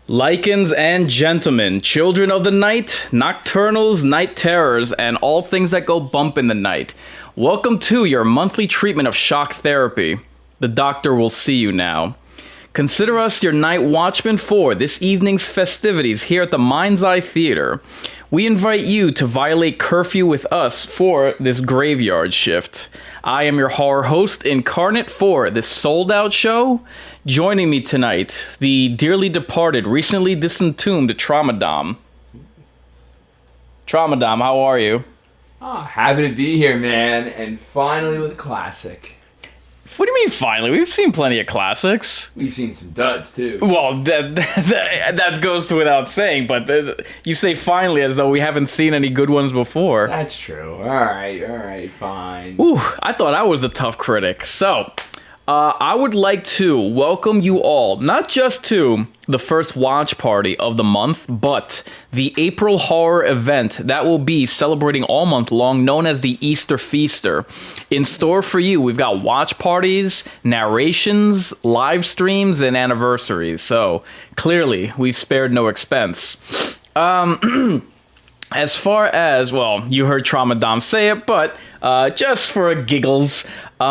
Lycans and gentlemen, children of the night, nocturnals, night terrors, and all things that go bump in the night. Welcome to your monthly treatment of shock therapy. The doctor will see you now. Consider us your night watchman for this evening's festivities here at the Mind's Eye Theater. We invite you to violate curfew with us for this graveyard shift. I am your horror host, Incarnate, for this sold-out show. Joining me tonight, the dearly departed, recently disentombed Traumadom. Traumadom, how are you? Oh, happy to be here, man, and finally with a classic. What do you mean finally? We've seen plenty of classics. We've seen some duds, too. Well, that goes without saying, but you say finally as though we haven't seen any good ones before. That's true. All right, fine. Ooh, I thought I was the tough critic. So, I would like to welcome you all, not just to the first watch party of the month, but the April horror event that will be celebrating all month long, known as the Easter Feaster. In store for you, we've got watch parties, narrations, live streams, and anniversaries. So, clearly, we've spared no expense. As far as, well, you heard Traumadom say it, but just for giggles, we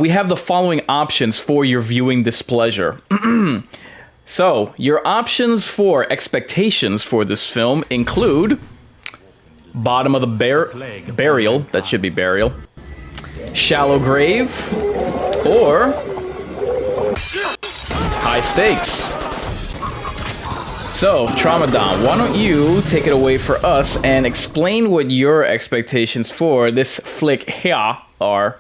have the following options for your viewing displeasure. So, your options for expectations for this film include bottom of the burial, that should be burial, shallow grave, or high stakes. So, Traumadom, why don't you take it away for us and explain what your expectations for this flick here are?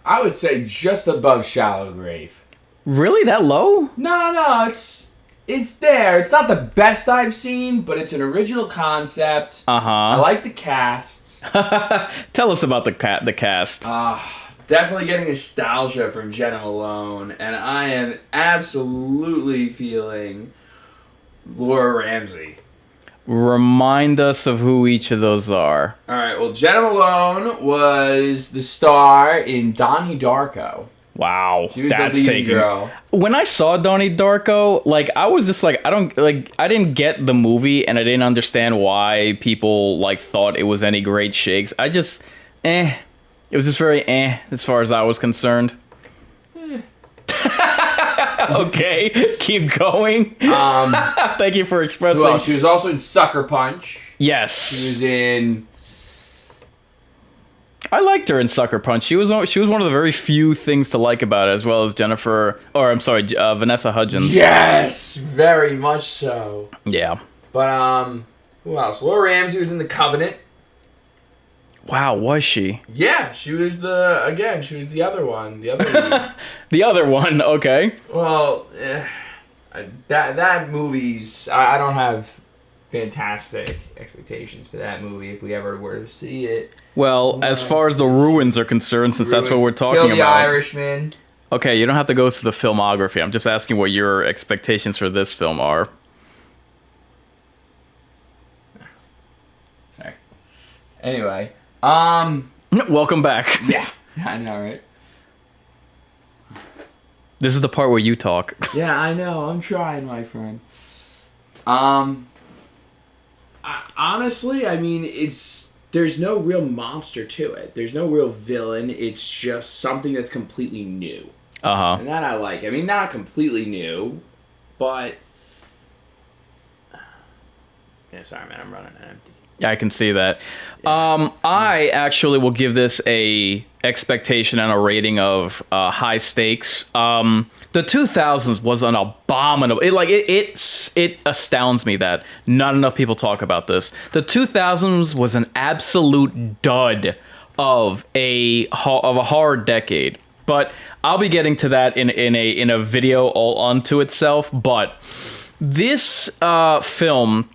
I would say just above Shallow Grave. Really? That low? No, it's there. It's not the best I've seen, but it's an original concept. I like the cast. Tell us about the cast. Definitely getting nostalgia from Jenna Malone, and I am absolutely feeling Laura Ramsey. Remind us of who each of those are. Alright, well, Jenna Malone was the star in Donnie Darko. Wow, She was that's the leading taking. girl. When I saw Donnie Darko, I was just I didn't get the movie, and I didn't understand why people thought it was any great shakes. I just, it was just very as far as I was concerned. Okay, keep going. Thank you for expressing. Well, she was also in Sucker Punch. Yes, She was in... I liked her in Sucker Punch. She was one of the very few things to like about it, as well as Vanessa Hudgens. Yes, very much so. Yeah. But, who else? Laura Ramsey was in The Covenant. Wow, was she? Yeah, she was the other one. The other lead. The other one, okay. Well, that movie's... I don't have fantastic expectations for that movie if we ever were to see it. Well, as far as the ruins are concerned, since that's what we're talking about. Kill the Irishman. Okay, you don't have to go through the filmography. I'm just asking what your expectations for this film are. Sorry. Anyway, welcome back. Yeah, I know, right? This is the part where you talk. Yeah, I know. I'm trying, my friend. Honestly, I mean, there's no real monster to it. There's no real villain. It's just something that's completely new. And that I like. I mean, not completely new, but... Yeah, sorry, man. I'm running empty. Yeah, I can see that. Yeah. I actually will give this a expectation and a rating of high stakes. The 2000s was an abominable. It astounds me that not enough people talk about this. The 2000s was an absolute dud of a horror decade. But I'll be getting to that in a video all unto itself. But this film,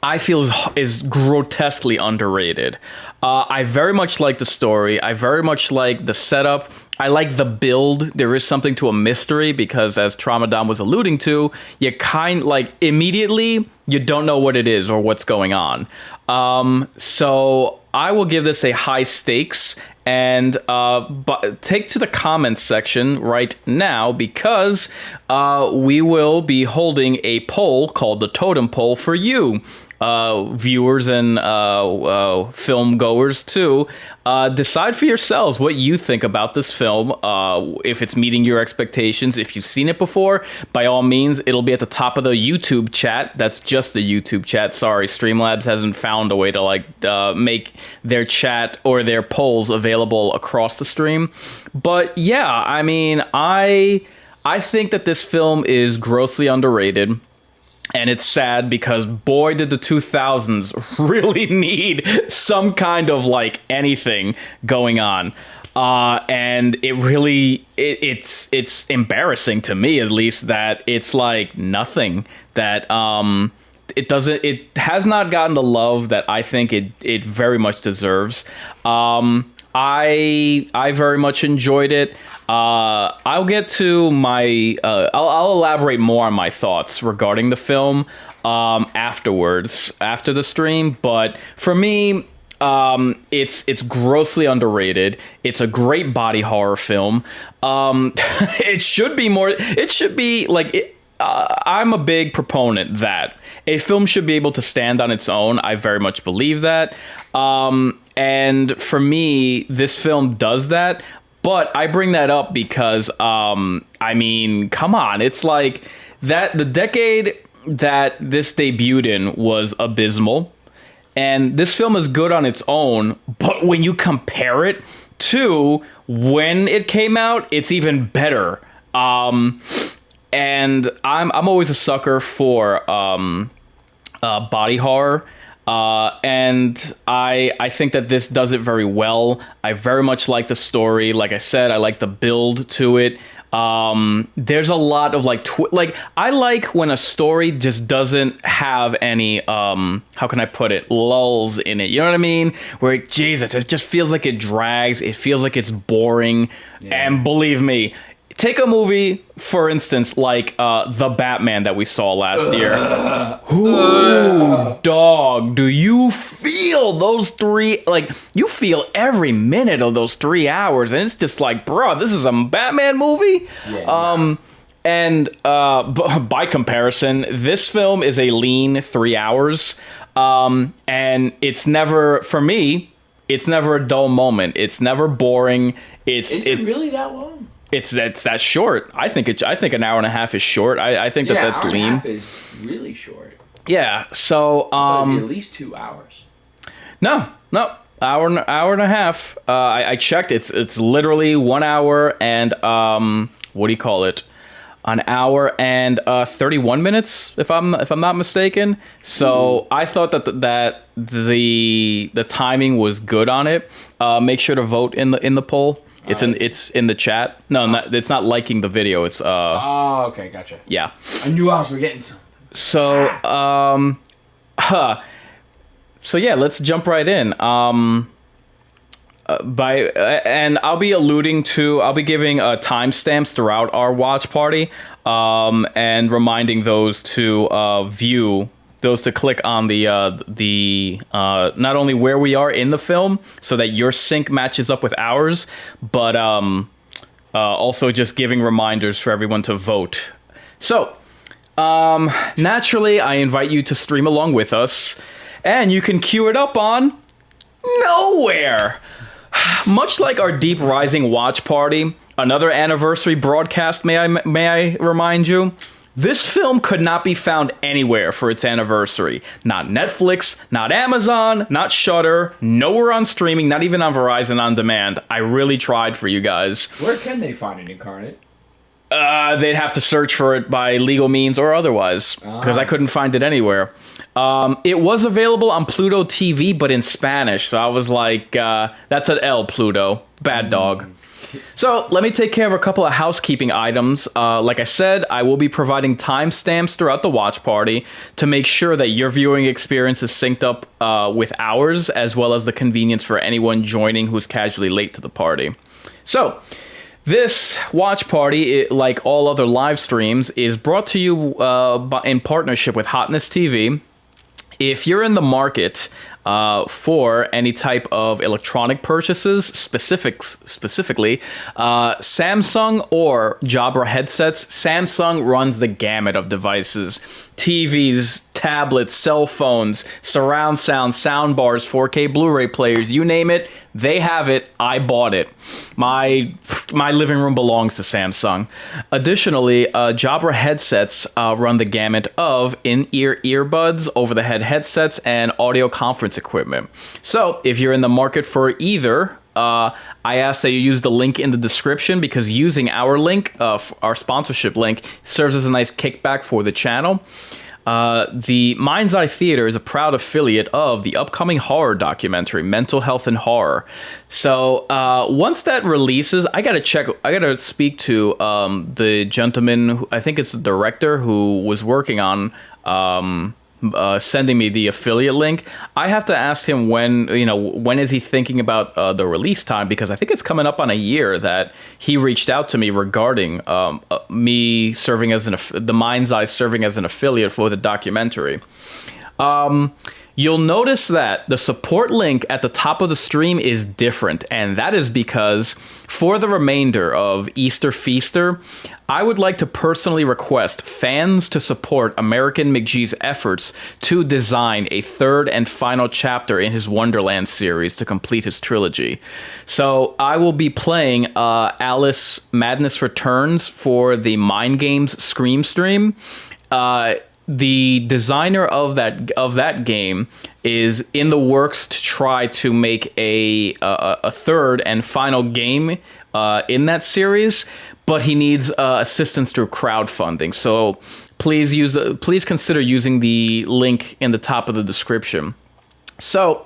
I feel, is grotesquely underrated. I very much like the story. I very much like the setup. I like the build. There is something to a mystery because, as Traumadom was alluding to, you immediately you don't know what it is or what's going on. So I will give this a high stakes and but take to the comments section right now, because we will be holding a poll called the Totem Poll for you, viewers and film goers too. Decide for yourselves what you think about this film, if it's meeting your expectations. If you've seen it before, by all means, it'll be at the top of the YouTube chat. That's just the YouTube chat. Sorry, Streamlabs hasn't found a way to make their chat or their polls available across the stream. But yeah, I mean, I think that this film is grossly underrated. And it's sad because, boy, did the 2000s really need some kind of, anything going on. And it really, it's embarrassing to me, at least, that it's, nothing. That it has not gotten the love that I think it very much deserves. I very much enjoyed it. I'll get to my I'll elaborate more on my thoughts regarding the film afterwards, after the stream. But for me, it's grossly underrated. It's a great body horror film. It should be more. It should be I'm a big proponent that a film should be able to stand on its own. I very much believe that. And for me, this film does that. But I bring that up because, I mean, come on. It's like that the decade that this debuted in was abysmal. And this film is good on its own. But when you compare it to when it came out, it's even better. And I'm always a sucker for body horror. And I think that this does it very well. I very much like the story. Like I said, I like the build to it. There's a lot of I like when a story just doesn't have any, how can I put it, lulls in it. You know what I mean? Where it just feels like it drags. It feels like it's boring. Yeah. And believe me, take a movie, for instance, like The Batman that we saw last year. Ooh, dog, do you feel those you feel every minute of those 3 hours, and it's just bro, this is a Batman movie? Yeah, and by comparison, this film is a lean 3 hours, and it's never, for me, it's never a dull moment. It's never boring. Is it really that long? It's that short. I think an hour and a half is short. I think that's lean. Hour and a half is really short. Yeah. So at least 2 hours. No, hour and a half. I checked. It's literally 1 hour and what do you call it? An hour and 31 minutes, if I'm not mistaken. So I thought that the timing was good on it. Make sure to vote in the poll. It's in the chat. No, it's not liking the video. It's Oh, okay, gotcha. Yeah. I knew I was forgetting something. So so yeah, let's jump right in. And I'll be giving timestamps throughout our watch party, and reminding those to click on the not only where we are in the film so that your sync matches up with ours, but also just giving reminders for everyone to vote. So naturally, I invite you to stream along with us, and you can queue it up on nowhere. Much like our Deep Rising watch party, another anniversary broadcast, may I remind you, this film could not be found anywhere for its anniversary. Not Netflix, not Amazon, not Shudder, nowhere on streaming, not even on Verizon On Demand. I really tried for you guys. Where can they find it, Incarnate? They'd have to search for it by legal means or otherwise, because I couldn't find it anywhere. It was available on Pluto TV, but in Spanish, so I was like, that's an L, Pluto. Bad dog. So let me take care of a couple of housekeeping items. Like I said, I will be providing timestamps throughout the watch party to make sure that your viewing experience is synced up with ours, as well as the convenience for anyone joining who's casually late to the party. So this watch party, like all other live streams, is brought to you in partnership with Hotness TV. If you're in the market for any type of electronic purchases, specifically Samsung or Jabra headsets, Samsung runs the gamut of devices. TVs, tablets, cell phones, surround sound, sound bars, 4K Blu-ray players, you name it, they have it. I bought it. My living room belongs to Samsung. Additionally, Jabra headsets run the gamut of in-ear earbuds, over-the-head headsets, and audio conference equipment. So if you're in the market for either, I ask that you use the link in the description, because using our link, our sponsorship link, serves as a nice kickback for the channel. The Mind's Eye Theater is a proud affiliate of the upcoming horror documentary, Mental Health and Horror. So once that releases, I gotta speak to the gentleman, I think it's the director, who was working on sending me the affiliate link. I have to ask him when is he thinking about the release time, because I think it's coming up on a year that he reached out to me regarding me serving as the Mind's Eye serving as an affiliate for the documentary. You'll notice that the support link at the top of the stream is different, and that is because for the remainder of Easter Feaster, I would like to personally request fans to support American McGee's efforts to design a third and final chapter in his Wonderland series to complete his trilogy. So I will be playing Alice Madness Returns for the Mind Games Scream stream. The designer of that game is in the works to try to make a third and final game in that series, but he needs assistance through crowdfunding. So please consider using the link in the top of the description. So,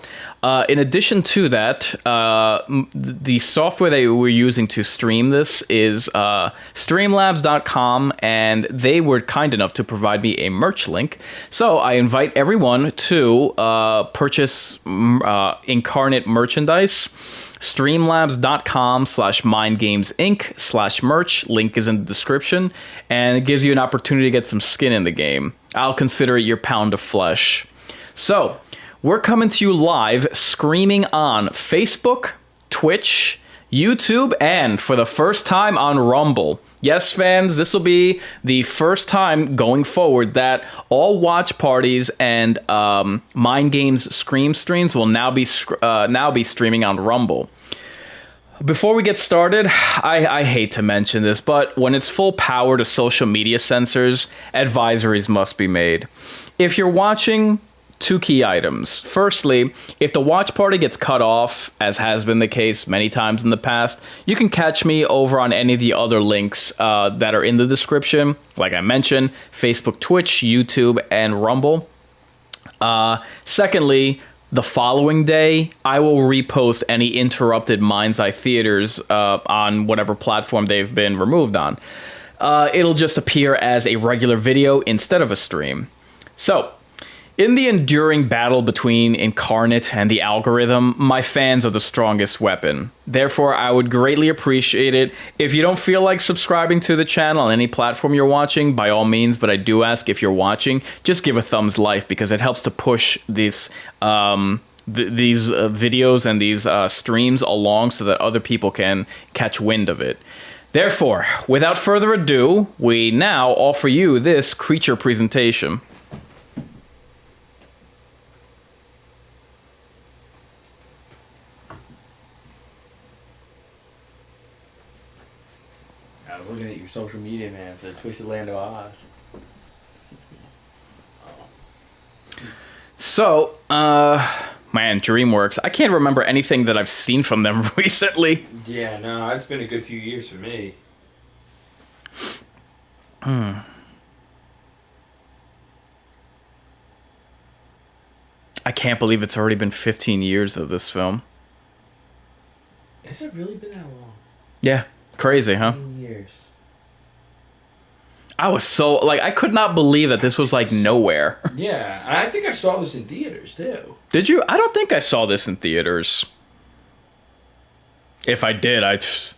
in addition to that, the software that we're using to stream this is Streamlabs.com, and they were kind enough to provide me a merch link. So I invite everyone to purchase Incarnate merchandise. Streamlabs.com/mindgamesinc/merch. Link is in the description, and it gives you an opportunity to get some skin in the game. I'll consider it your pound of flesh. So, we're coming to you live, streaming on Facebook, Twitch, YouTube, and for the first time on Rumble. Yes, fans, this will be the first time going forward that all watch parties and Mind Games Scream streams will now be streaming on Rumble. Before we get started, I hate to mention this, but when it's full power to social media censors, advisories must be made. If you're watching, two key items. Firstly, if the watch party gets cut off, as has been the case many times in the past, you can catch me over on any of the other links that are in the description. Like I mentioned, Facebook, Twitch, YouTube, and Rumble. Secondly, the following day, I will repost any interrupted Mind's Eye theaters on whatever platform they've been removed on. It'll just appear as a regular video instead of a stream. So, in the enduring battle between Incarnate and the algorithm, my fans are the strongest weapon. Therefore, I would greatly appreciate it if you don't feel like subscribing to the channel on any platform you're watching, by all means, but I do ask, if you're watching, just give a thumbs life, because it helps to push these videos and these streams along so that other people can catch wind of it. Therefore, without further ado, we now offer you this creature presentation. I was looking at your social media, man, for the Twisted Land of Oz. So, man, DreamWorks. I can't remember anything that I've seen from them recently. Yeah, no, it's been a good few years for me. I can't believe it's already been 15 years of this film. Has it really been that long? Yeah, crazy, huh? 15 years. I was so, like, I could not believe that this was, like, nowhere. Yeah, and I think I saw this in theaters, too. Did you? I don't think I saw this in theaters. If I did, it's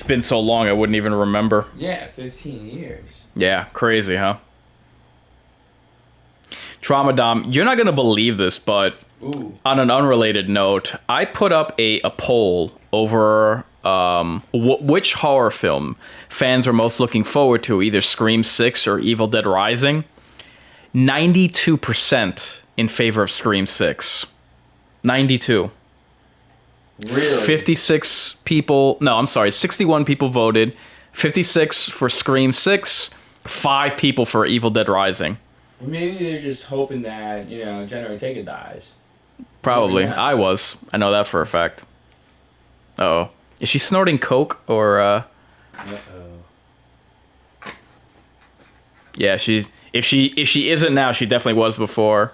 been so long I wouldn't even remember. Yeah, 15 years. Yeah, crazy, huh? Trauma Dom, you're not going to believe this, but on an unrelated note, I put up a poll over which horror film fans are most looking forward to, either Scream 6 or Evil Dead Rising. 92% in favor of Scream 6. 92. Really? 56 people, no, I'm sorry, 61 people voted. 56 for Scream 6, 5 people for Evil Dead Rising. Maybe they're just hoping that, Jenna Ortega dies. Probably. I know that for a fact. Uh-oh. Is she snorting coke or Uh-oh. Yeah, if she isn't now, she definitely was before.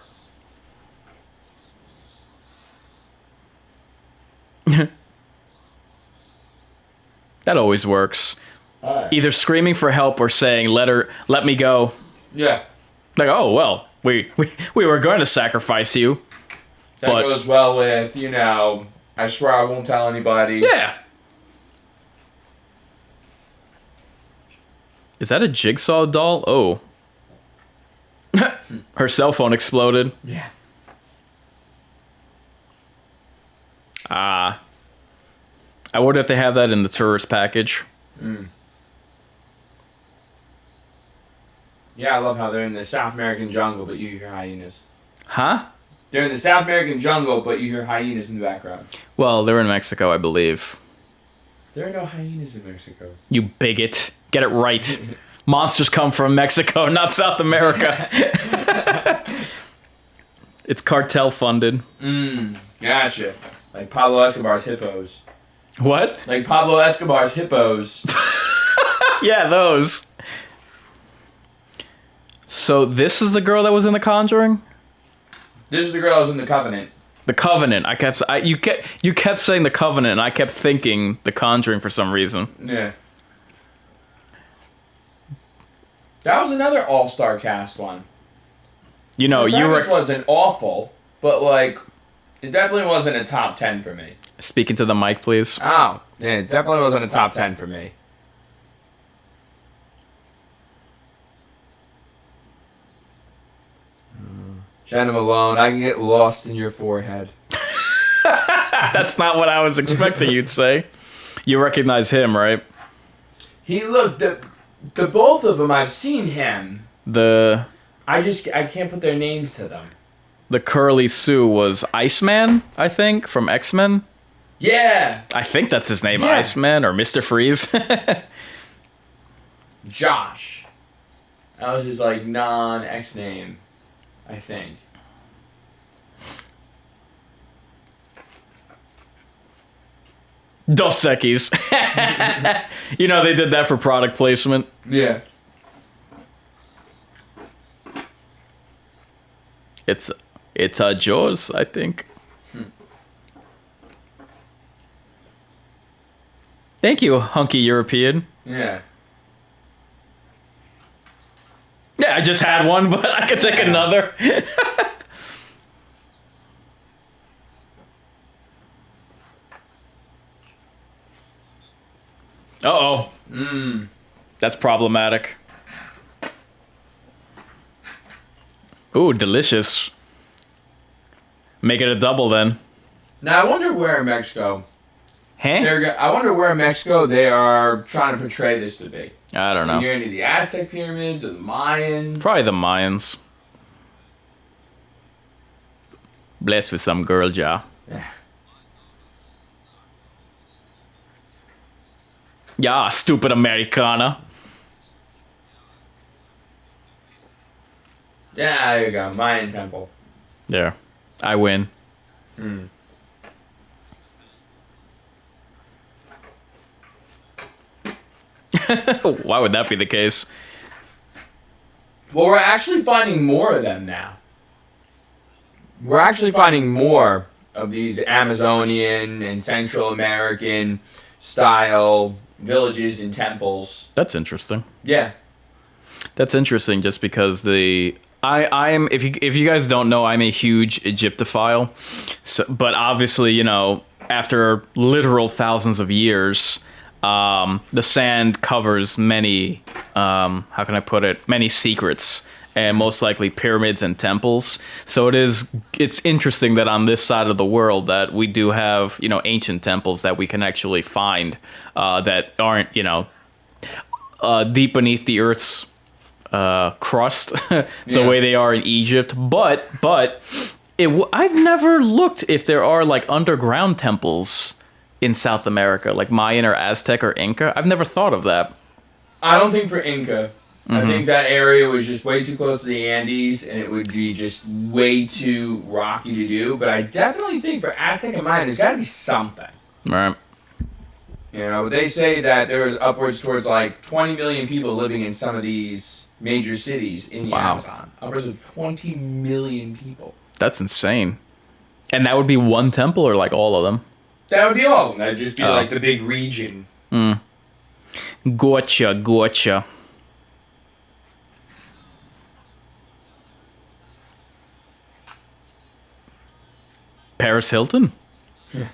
That always works. Right. Either screaming for help or saying let me go. Yeah. Like, oh well, we were going to sacrifice you. That goes well with, I swear I won't tell anybody. Yeah. Is that a jigsaw doll? Oh. Her cell phone exploded. Yeah. I wonder if they have that in the tourist package. Yeah, I love how they're in the South American jungle, but you hear hyenas. Huh? They're in the South American jungle, but you hear hyenas in the background. Well, they're in Mexico, I believe. There are no hyenas in Mexico. You bigot. Get it right. Monsters come from Mexico, not South America. It's cartel funded. Gotcha. Like Pablo Escobar's hippos. What? Like Pablo Escobar's hippos. Yeah, those. So this is the girl that was in The Conjuring? This is the girl that was in The Covenant. The Covenant. You kept saying The Covenant, and I kept thinking The Conjuring for some reason. Yeah. That was another all-star cast one. The package wasn't awful, but it definitely wasn't a top 10 for me. Speaking to the mic, please. Oh, yeah, it definitely wasn't a top 10 for me. Jenna Malone, I can get lost in your forehead. That's not what I was expecting you'd say. You recognize him, right? He looked... The both of them, I've seen him. I can't put their names to them. The Curly Sue was Iceman, I think, from X-Men. Yeah. I think that's his name, yeah. Iceman or Mr. Freeze. Josh. That was his non-X name, I think. Dos Equis. They did that for product placement. Yeah. It's Jaws, I think. Thank you, hunky European. Yeah. Yeah, I just had one, but I could take another. Uh-oh. That's problematic. Ooh, delicious. Make it a double then. Now, I wonder where in Mexico... Huh? I wonder where in Mexico they are trying to portray this to be. I don't know. Near any of the Aztec pyramids or the Mayans? Probably the Mayans. Blessed with some girl jaw. Yeah, stupid Americana. Yeah, there you go. Mayan temple. There. I win. Why would that be the case? Well, we're actually finding more of them now. We're actually finding more of these Amazonian and Central American style villages and temples. That's interesting. Yeah. That's interesting just because I am if you guys don't know, I'm a huge Egyptophile. So, but obviously, after literal thousands of years, the sand covers many how can I put it? Many secrets. and most likely pyramids and temples. So it's interesting that on this side of the world that we do have, ancient temples that we can actually find that aren't, deep beneath the earth's crust the way they are in Egypt. But I've never looked if there are like underground temples in South America, like Mayan or Aztec or Inca. I've never thought of that. I don't think for Inca. I think that area was just way too close to the Andes, and it would be just way too rocky to do. But I definitely think for Aztec and Mayan, there's got to be something. Right. They say that there's upwards towards like 20 million people living in some of these major cities in the Amazon. Upwards of 20 million people. That's insane. And that would be one temple or like all of them? That would be all of them. That would just be like the big region. Gotcha. Paris Hilton? Yeah.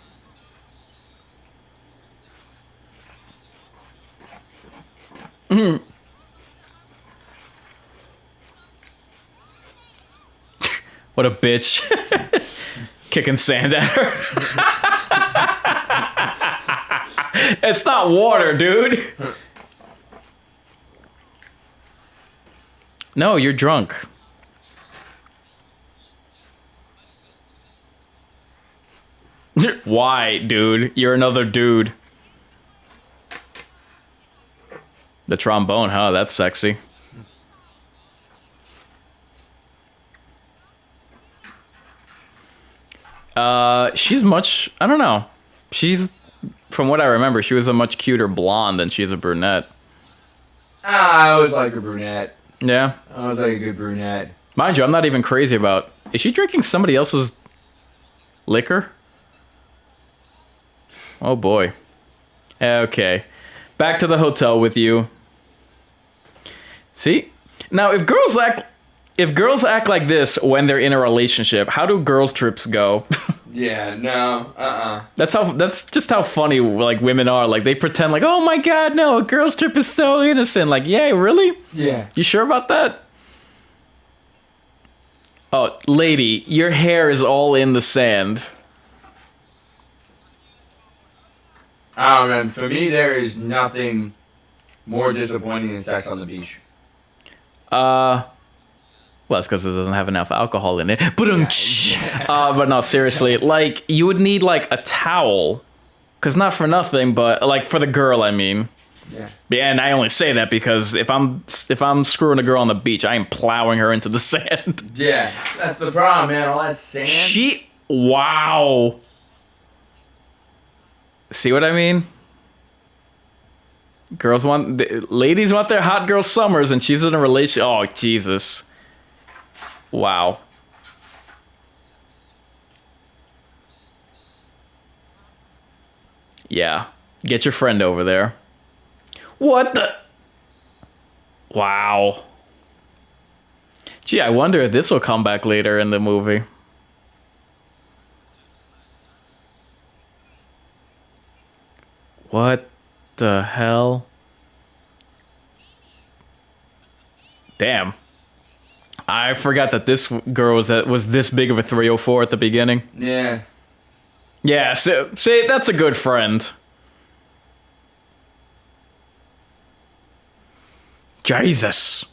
What a bitch. Kicking sand at her. It's not water, dude. No, you're drunk. Why, dude? You're another dude. The trombone, huh? That's sexy. She's much... I don't know. She's... From what I remember, she was a much cuter blonde than she is a brunette. I always like a brunette. Yeah? I always like a good brunette. Mind you, I'm not even crazy about... Is she drinking somebody else's liquor? Oh, boy. Okay. Back to the hotel with you. See? Now, if girls act like this when they're in a relationship, how do girls' trips go? Yeah, no, That's just how funny like women are. Like they pretend like, oh my god, no, a girl's trip is so innocent. Like, yeah, really? Yeah. You sure about that? Oh, lady, your hair is all in the sand. I don't know. For me, there is nothing more disappointing than sex on the beach. Well, it's because it doesn't have enough alcohol in it. But no, seriously, like you would need like a towel, because not for nothing, but like for the girl, I mean. Yeah. And I only say that because if I'm screwing a girl on the beach, I am plowing her into the sand. Yeah, that's the problem, man. All that sand. Wow. See what I mean? Ladies want their hot girl summers, and she's in a relationship. Oh, Jesus. Wow. Yeah. Get your friend over there. What the? Wow. Gee, I wonder if this will come back later in the movie. What the hell? Damn. I forgot that this girl was this big of a 304 at the beginning. Yeah. Yeah, so see, that's a good friend. Jesus.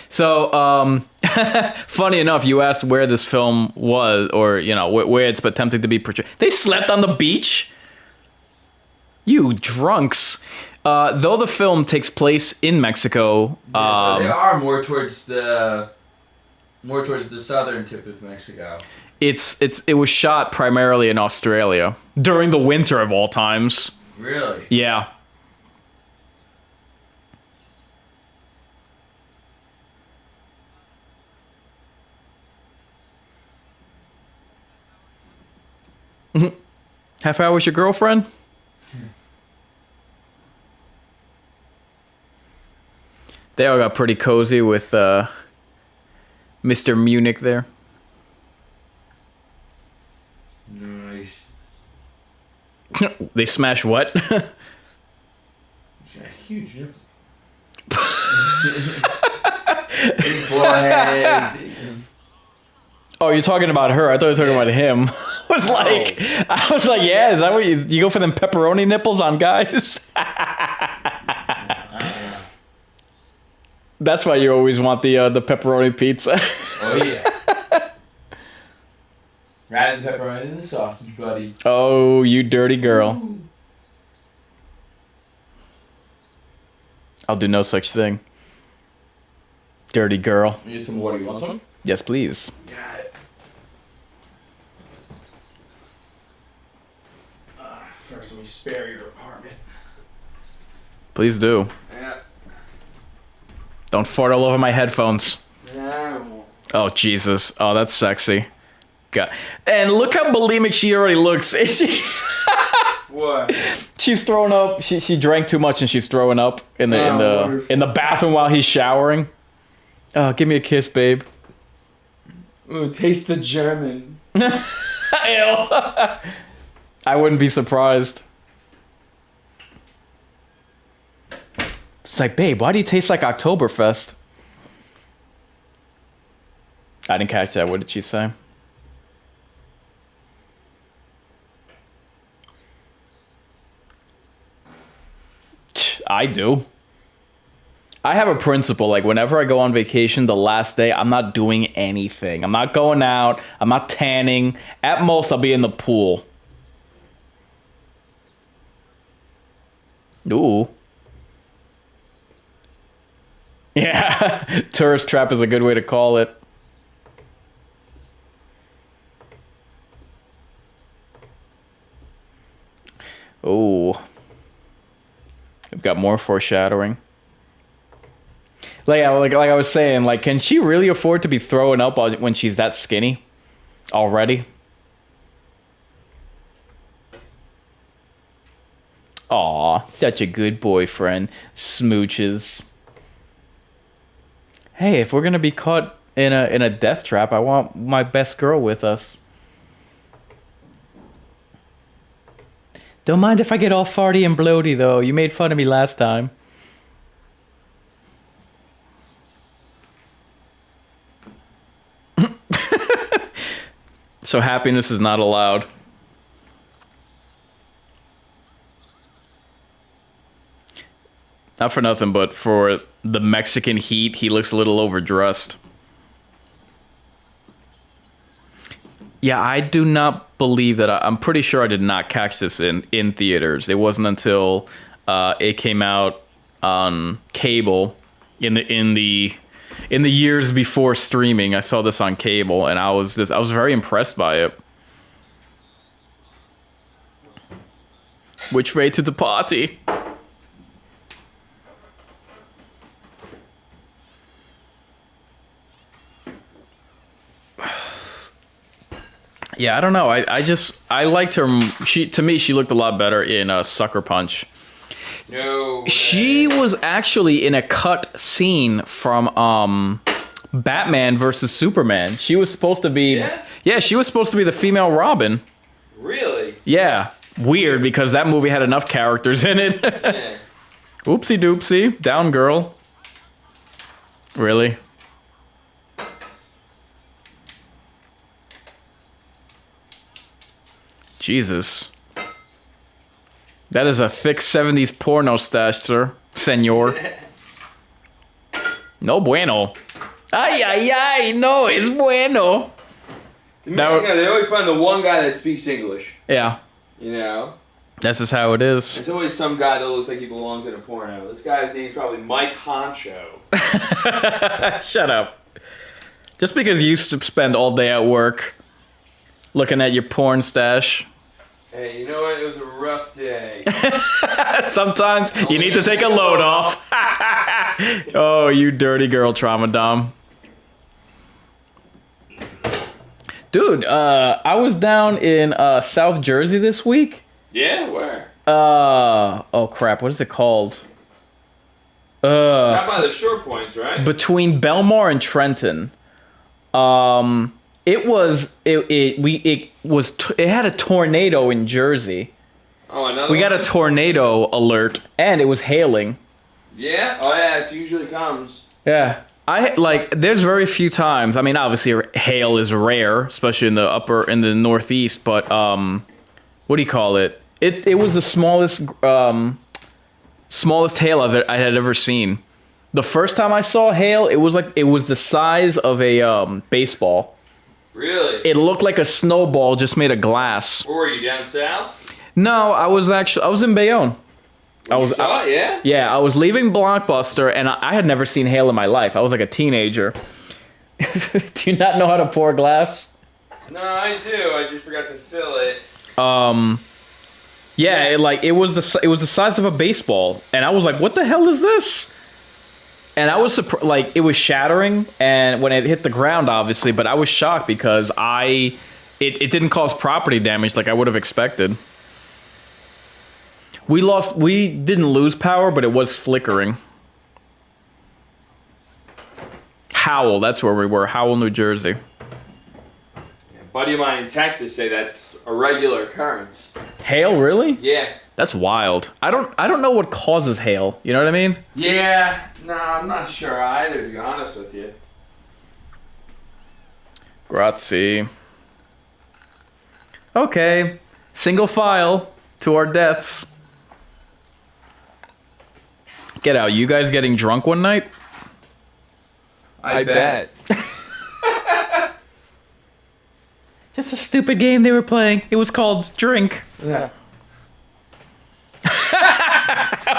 So, funny enough, you asked where this film was, or, where it's attempting to be portrayed. They slept on the beach? You drunks. Though the film takes place in Mexico, so they are more towards the southern tip of Mexico. It was shot primarily in Australia during the winter of all times. Really? Yeah. Half hour with your girlfriend? They all got pretty cozy with Mr. Munich there. Nice. They smash what? Huge. Big forehead. Oh, you're talking about her. I thought you were talking about him. I was like, yeah, is that what you go for them pepperoni nipples on guys? That's why you always want the pepperoni pizza. Oh yeah. Rather than pepperoni than the sausage, buddy. Oh, you dirty girl. Ooh. I'll do no such thing. Dirty girl. You need some water. You want some? Yes, please. Got it. First, let me spare your apartment. Please do. Yeah. Don't fart all over my headphones. Yeah. Oh, Jesus. Oh, that's sexy. God. And look how bulimic she already looks. Is she? What? She's throwing up. She drank too much and she's throwing up in the bathroom while he's showering. Oh, give me a kiss, babe. Ooh, taste the German. Ew. I wouldn't be surprised. It's like, babe, why do you taste like Oktoberfest? I didn't catch that. What did she say? I do. I have a principle. Like, whenever I go on vacation, the last day, I'm not doing anything. I'm not going out. I'm not tanning. At most, I'll be in the pool. Ooh. Yeah. Tourist trap is a good way to call it. Oh. We've got more foreshadowing. Like I was saying, like, can she really afford to be throwing up when she's that skinny already? Aw, such a good boyfriend. Smooches. Hey, if we're gonna be caught in a death trap, I want my best girl with us. Don't mind if I get all farty and bloaty, though. You made fun of me last time. So happiness is not allowed. Not for nothing, but for the Mexican heat, he looks a little overdressed. Yeah, I do not believe that. I'm pretty sure I did not catch this in theaters. It wasn't until it came out on cable in the years before streaming. I saw this on cable, and I was very impressed by it. Which way to the party? Yeah, I don't know. I liked her. To me, she looked a lot better in Sucker Punch. No way. She was actually in a cut scene from Batman versus Superman. She was supposed to be. Yeah, she was supposed to be the female Robin. Really? Yeah. Weird, because that movie had enough characters in it. Yeah. Oopsie doopsie. Down girl. Really? Jesus. That is a thick 70s porno stash, sir. Senor. No bueno. Ay, ay, ay. No es bueno. To me, they always find the one guy that speaks English. Yeah. You know? That's just how it is. There's always some guy that looks like he belongs in a porno. This guy's name's probably Mike Honcho. Shut up. Just because you spend all day at work looking at your porn stash. Hey, you know what? It was a rough day. Sometimes you need to take a load off. Oh, you dirty girl, trauma dom. Dude, I was down in South Jersey this week. Yeah, where? Oh crap, what is it called? Not by the short points, right? Between Belmar and Trenton. It had a tornado in Jersey. Oh, another We got a tornado alert, and it was hailing. Yeah? Oh, yeah, it usually comes. Yeah. There's very few times. I mean, obviously hail is rare, especially in the Northeast, but what do you call it? It was the smallest hail I had ever seen. The first time I saw hail, it was the size of a baseball. Really? It looked like a snowball just made of glass. Where were you, down south? No, I was in Bayonne. Yeah? Yeah, I was leaving Blockbuster, and I had never seen hail in my life. I was like a teenager. Do you not know how to pour glass? No, I do. I just forgot to fill it. Yeah, it was the size of a baseball, and I was like, "What the hell is this?" And I was surprised, it was shattering, and when it hit the ground, obviously, but I was shocked because it didn't cause property damage like I would have expected. We didn't lose power, but it was flickering. Howell, that's where we were. Howell, New Jersey. A buddy of mine in Texas say that's a regular occurrence. Hail, really? Yeah. That's wild. I don't know what causes hail. You know what I mean? Yeah. Nah, I'm not sure either, to be honest with you. Grazie. Okay. Single file to our deaths. Get out. You guys getting drunk one night? I bet. Just a stupid game they were playing. It was called Drink. Yeah.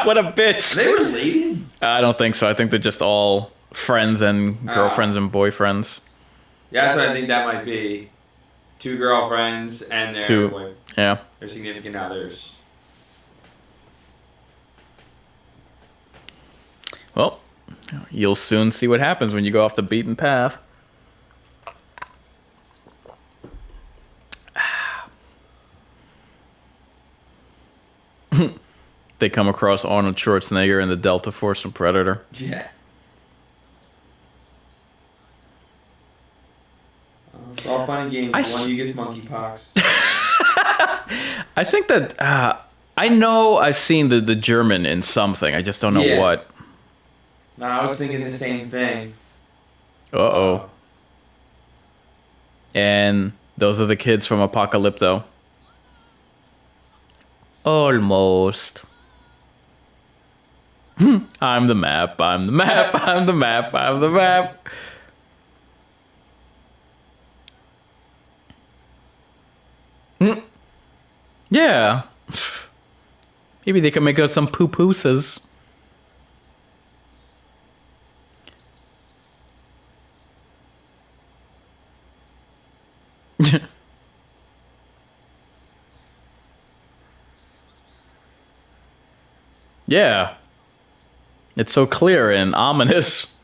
What a bitch. They were related? I don't think so. I think they're just all friends and girlfriends and boyfriends. Yeah, that's what I think that might be. Two girlfriends and their their significant others. Well, you'll soon see what happens when you go off the beaten path. They come across Arnold Schwarzenegger in the Delta Force from Predator. Yeah. It's all fun and games. One of you gets monkeypox. I think that I know I've seen the German in something. I just don't know what. No, I was thinking the same thing. Uh-oh. And those are the kids from Apocalypto. Almost. I'm the map, I'm the map, I'm the map, I'm the map. Yeah. Maybe they can make out some poo-pooses. Yeah. It's so clear and ominous.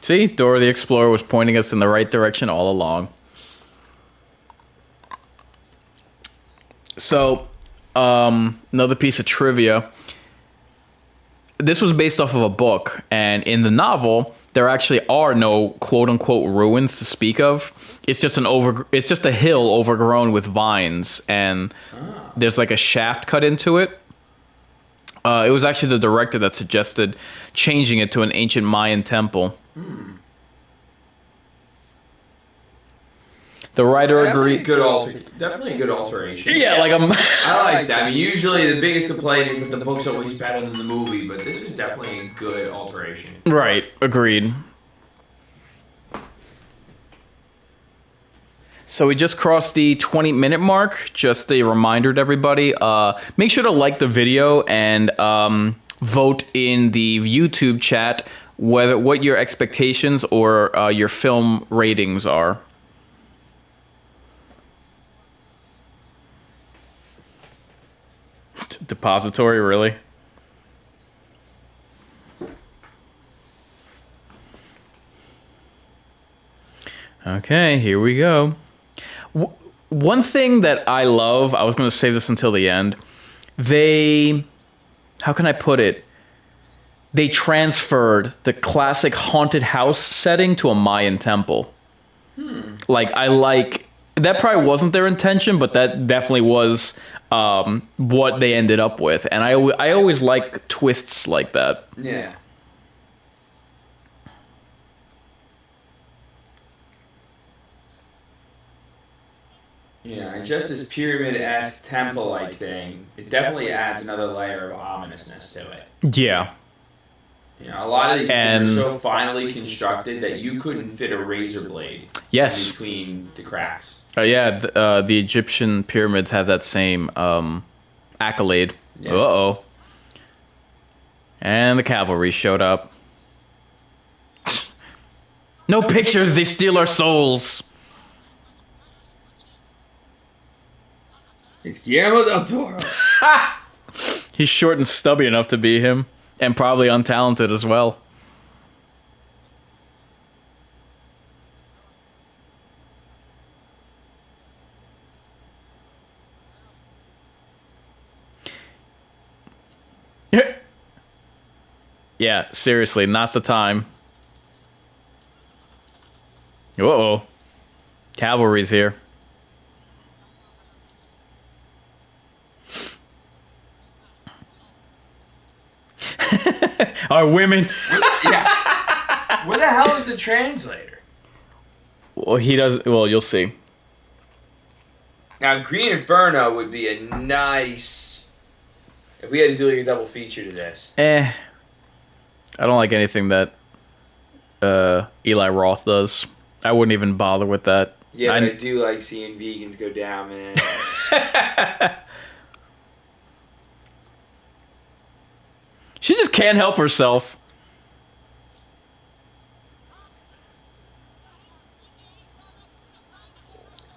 See, Dora the Explorer was pointing us in the right direction all along. So, another piece of trivia. This was based off of a book, and in the novel, there actually are no quote-unquote ruins to speak of. It's just a hill overgrown with vines, and there's like a shaft cut into it. It was actually the director that suggested changing it to an ancient Mayan temple. The writer agreed. Definitely a good alteration. Yeah, like I like that. I mean, usually the biggest complaint is that the book's always better than the movie, but this is definitely a good alteration. Right, agreed. So we just crossed the 20-minute mark. Just a reminder to everybody, make sure to like the video and vote in the YouTube chat what your expectations or your film ratings are. Depository, really? Okay, here we go. One thing that I love, I was going to save this until the end. How can I put it? They transferred the classic haunted house setting to a Mayan temple. Like, I like that probably wasn't their intention, but that definitely was what they ended up with. And I always like twists like that. Yeah. Yeah, and just this pyramid-esque temple-like thing, it definitely adds another layer of ominousness to it. Yeah. You know, a lot of these things are so finely constructed that you couldn't fit a razor blade between the cracks. The Egyptian pyramids have that same accolade. Yeah. Uh-oh. And the cavalry showed up. No pictures, they steal our souls. It's Guillermo del Toro. He's short and stubby enough to be him, and probably untalented as well. Yeah, seriously, not the time. Uh-oh. Cavalry's here. Our women. Yeah. Where the hell is the translator? Well, he does. Well, you'll see. Now, Green Inferno would be a nice. If we had to do like a double feature to this. I don't like anything that Eli Roth does. I wouldn't even bother with that. Yeah, but I do like seeing vegans go down, man. She just can't help herself.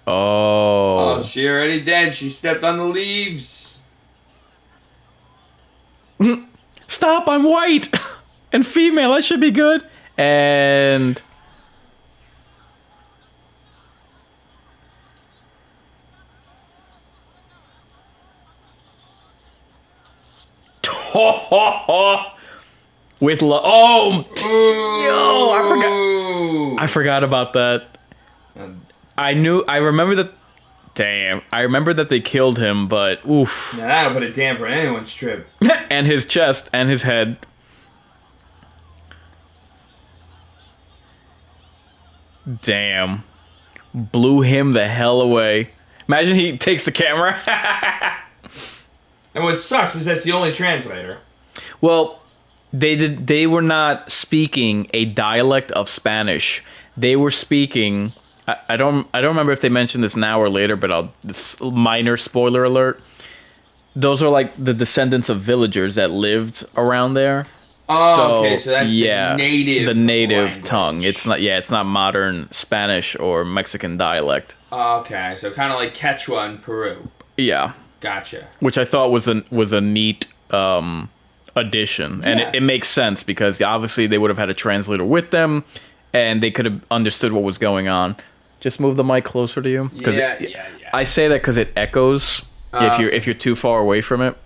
Oh. Oh, she already dead. She stepped on the leaves. Stop, I'm white and female. I should be good. And... with love. Oh, I forgot about that. I remember that. Damn, I remember that they killed him, but oof. Now that'll put a damper on anyone's trip. And his chest and his head. Damn, blew him the hell away. Imagine he takes the camera. And what sucks is that's the only translator. Well, they were not speaking a dialect of Spanish. They were speaking. I don't remember if they mentioned this now or later, but this minor spoiler alert. Those are like the descendants of villagers that lived around there. Oh, okay, so that's the native language. Tongue. It's not modern Spanish or Mexican dialect. Okay, so kind of like Quechua in Peru. Yeah. Gotcha. Which I thought was a neat addition, and it makes sense because obviously they would have had a translator with them, and they could have understood what was going on. Just move the mic closer to you. Yeah. I say that because it echoes if you're too far away from it.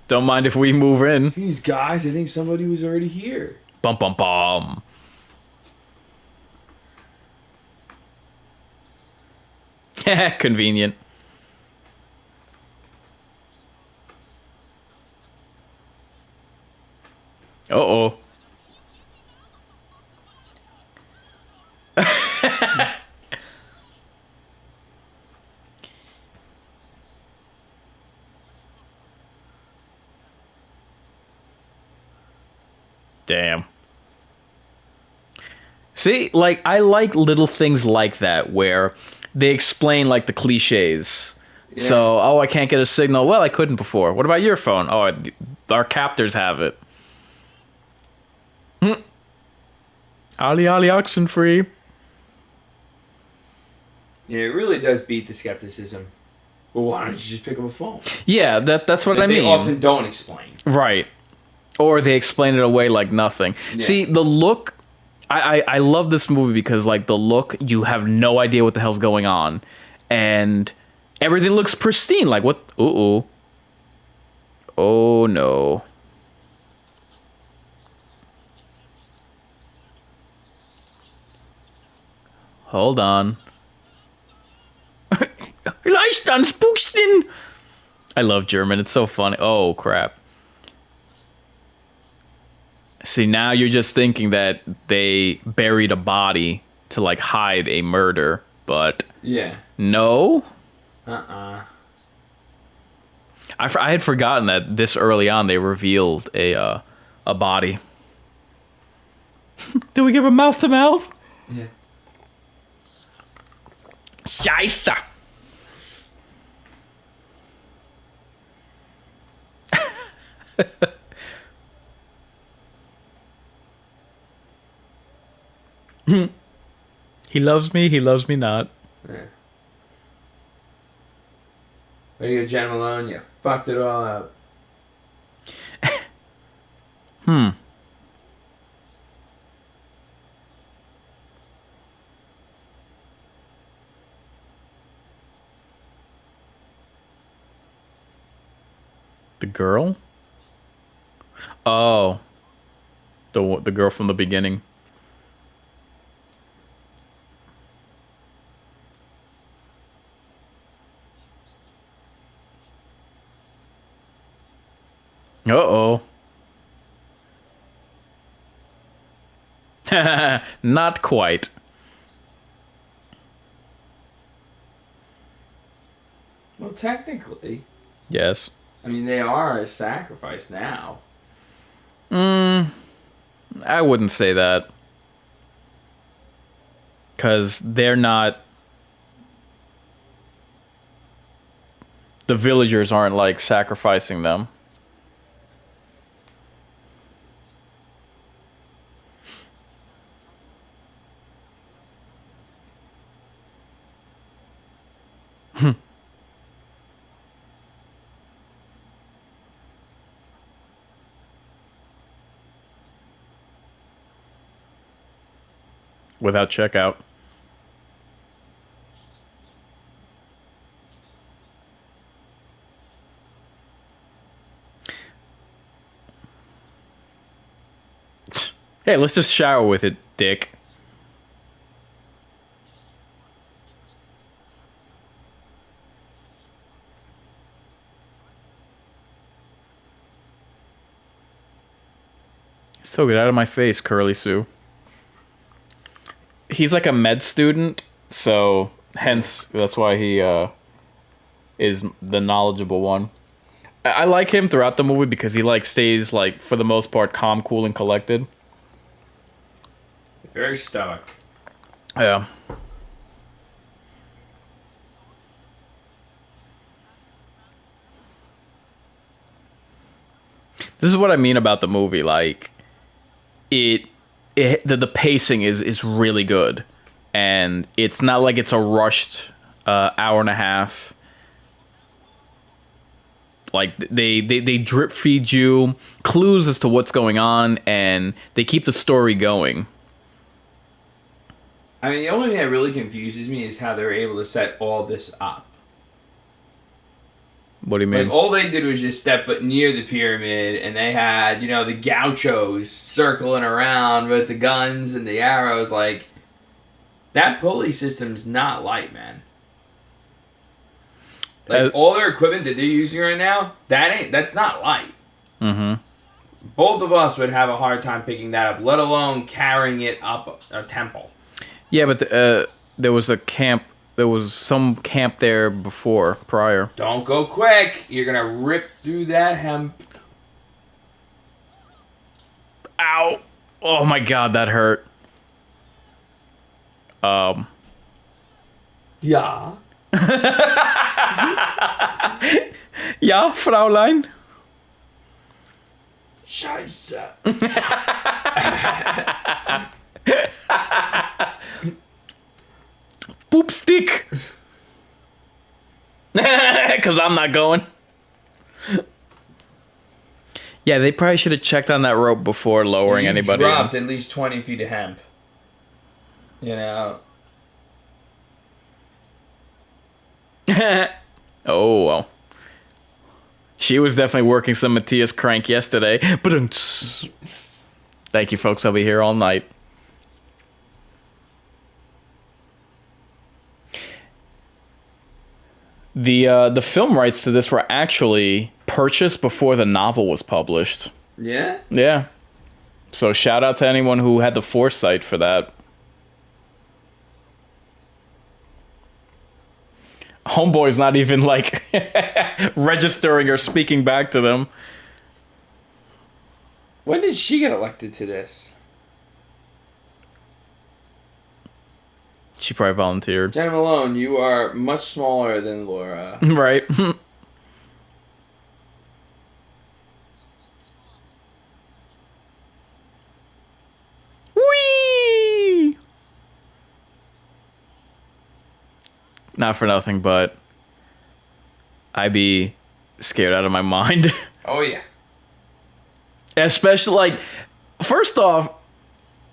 Don't mind if we move in. These guys, I think somebody was already here. Bum bum bum. Convenient. Uh-oh. Damn. See, like, I like little things like that where they explain, like, the cliches. Yeah. So, I can't get a signal. Well, I couldn't before. What about your phone? Oh, our captors have it. Ali oxen free. Yeah, it really does beat the skepticism. Well, why don't you just pick up a phone? Yeah, that's what I mean. They often don't explain. Right. Or they explain it away like nothing. Yeah. See, the look... I love this movie because, like, the look, you have no idea what the hell's going on. And everything looks pristine. Like, what? Uh-oh. Oh, no. Hold on. Leistan Spookstin! I love German. It's so funny. Oh, crap. See, now you're just thinking that they buried a body to, like, hide a murder, but... Yeah. No? Uh-uh. I had forgotten that this early on they revealed a body. Do we give a mouth to mouth? Yeah. Scheiße. He loves me not. Yeah. Way to go, Jen Malone. You fucked it all up. The girl? Oh. The girl from the beginning. Uh-oh. Not quite. Well, technically. Yes. I mean, they are a sacrifice now. I wouldn't say that. Because they're not... The villagers aren't, like, sacrificing them. Without checkout. Hey, let's just shower with it, dick. So get out of my face, Curly Sue. He's like a med student, so hence that's why he is the knowledgeable one. I like him throughout the movie because he like stays like for the most part calm, cool, and collected. Very stoic. Yeah. This is what I mean about the movie. Like, the pacing is really good, and it's not like it's a rushed hour and a half. Like they drip feed you clues as to what's going on, and they keep the story going. I mean, the only thing that really confuses me is how they're able to set all this up. What do you mean? Like, all they did was just step foot near the pyramid, and they had, the gauchos circling around with the guns and the arrows. Like, that pulley system's not light, man. Like, all their equipment that they're using right now, that's not light. Mm-hmm. Both of us would have a hard time picking that up, let alone carrying it up a temple. Yeah, but there was a camp. There was some camp there prior. Don't go quick. You're going to rip through that hemp. Ow. Oh my god, that hurt. Yeah. Ja, Fraulein. Scheiße. Poopstick. Because I'm not going. Yeah, they probably should have checked on that rope before lowering anybody. Dropped at least 20 feet of hemp. Oh, well. She was definitely working some Matthias crank yesterday. But thank you, folks. I'll be here all night. The film rights to this were actually purchased before the novel was published. Yeah? Yeah. So shout out to anyone who had the foresight for that. Homeboy's not even like registering or speaking back to them. When did she get elected to this? She probably volunteered. Jenna Malone, you are much smaller than Laura. Right. Whee! Not for nothing, but I'd be scared out of my mind. Oh, yeah. Especially, like, first off,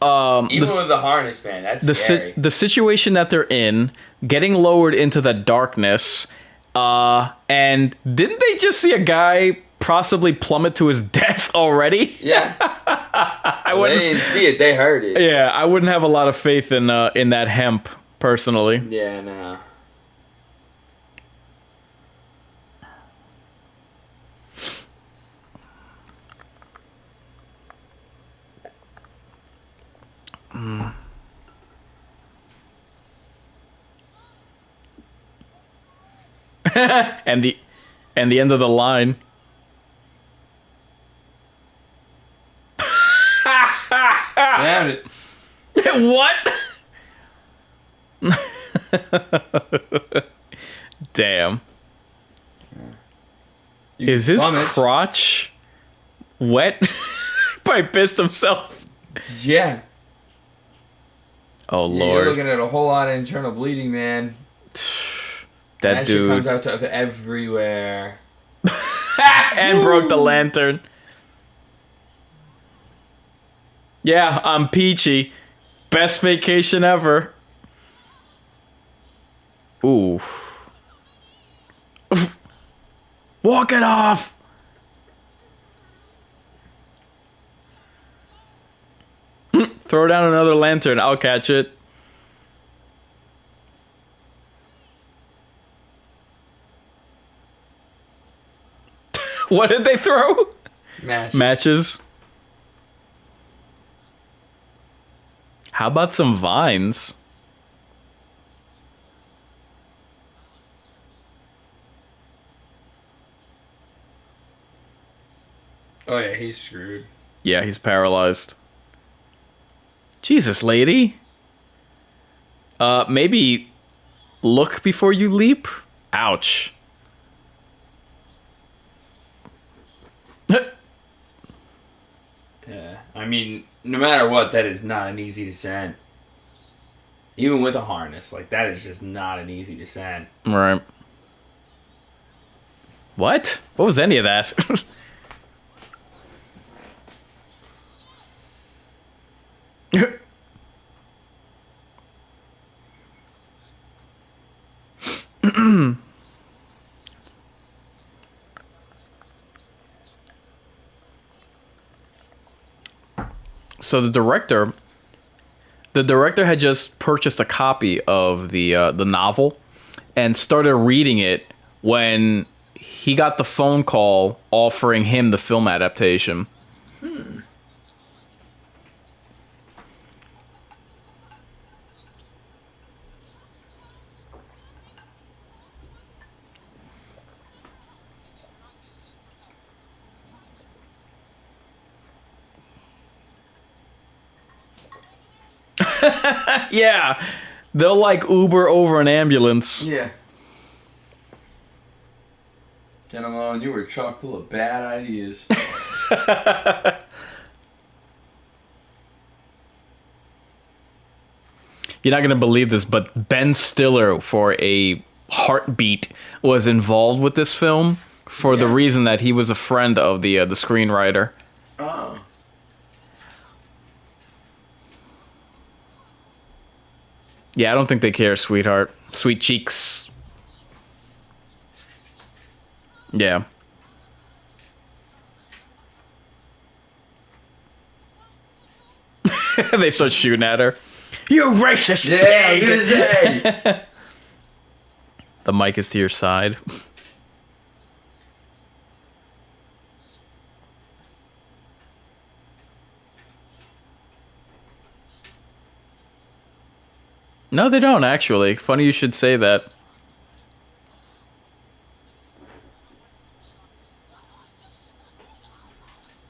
Even with the harness, man, that's scary. the situation that they're in, getting lowered into the darkness, and didn't they just see a guy possibly plummet to his death already? Yeah. They didn't see it, they heard it. Yeah, I wouldn't have a lot of faith in that hemp, personally. Yeah, no. and the end of the line. Damn it. What? Damn. You Is his plummet. crotch wet? Probably pissed himself. Yeah. Oh, Yeah, you're Lord. looking at a whole lot of internal bleeding, man. That shit dude. comes out to everywhere. And broke the lantern. Yeah, I'm peachy. Best vacation ever. Ooh. Walk it off. Throw down another lantern. I'll catch it. What did they throw? Matches. How about some vines? Oh, yeah, he's screwed. Yeah, he's paralyzed. Jesus, lady. Maybe look before you leap? Ouch. Yeah, I mean, no matter what, that is not an easy descent. Even with a harness, like, that is just not an easy descent. Right. What? What was any of that? So the director had just purchased a copy of the novel and started reading it when he got the phone call offering him the film adaptation. Yeah, they'll like Uber over an ambulance. Yeah. Jenna Malone, you were chock full of bad ideas. You're not gonna believe this, but Ben Stiller, for a heartbeat, was involved with this film for the reason that he was a friend of the screenwriter. Oh. Yeah, I don't think they care, sweetheart. Sweet cheeks. Yeah. They start shooting at her. You racist Yeah, pig! you say. The mic is to your side. No, they don't, actually. Funny you should say that.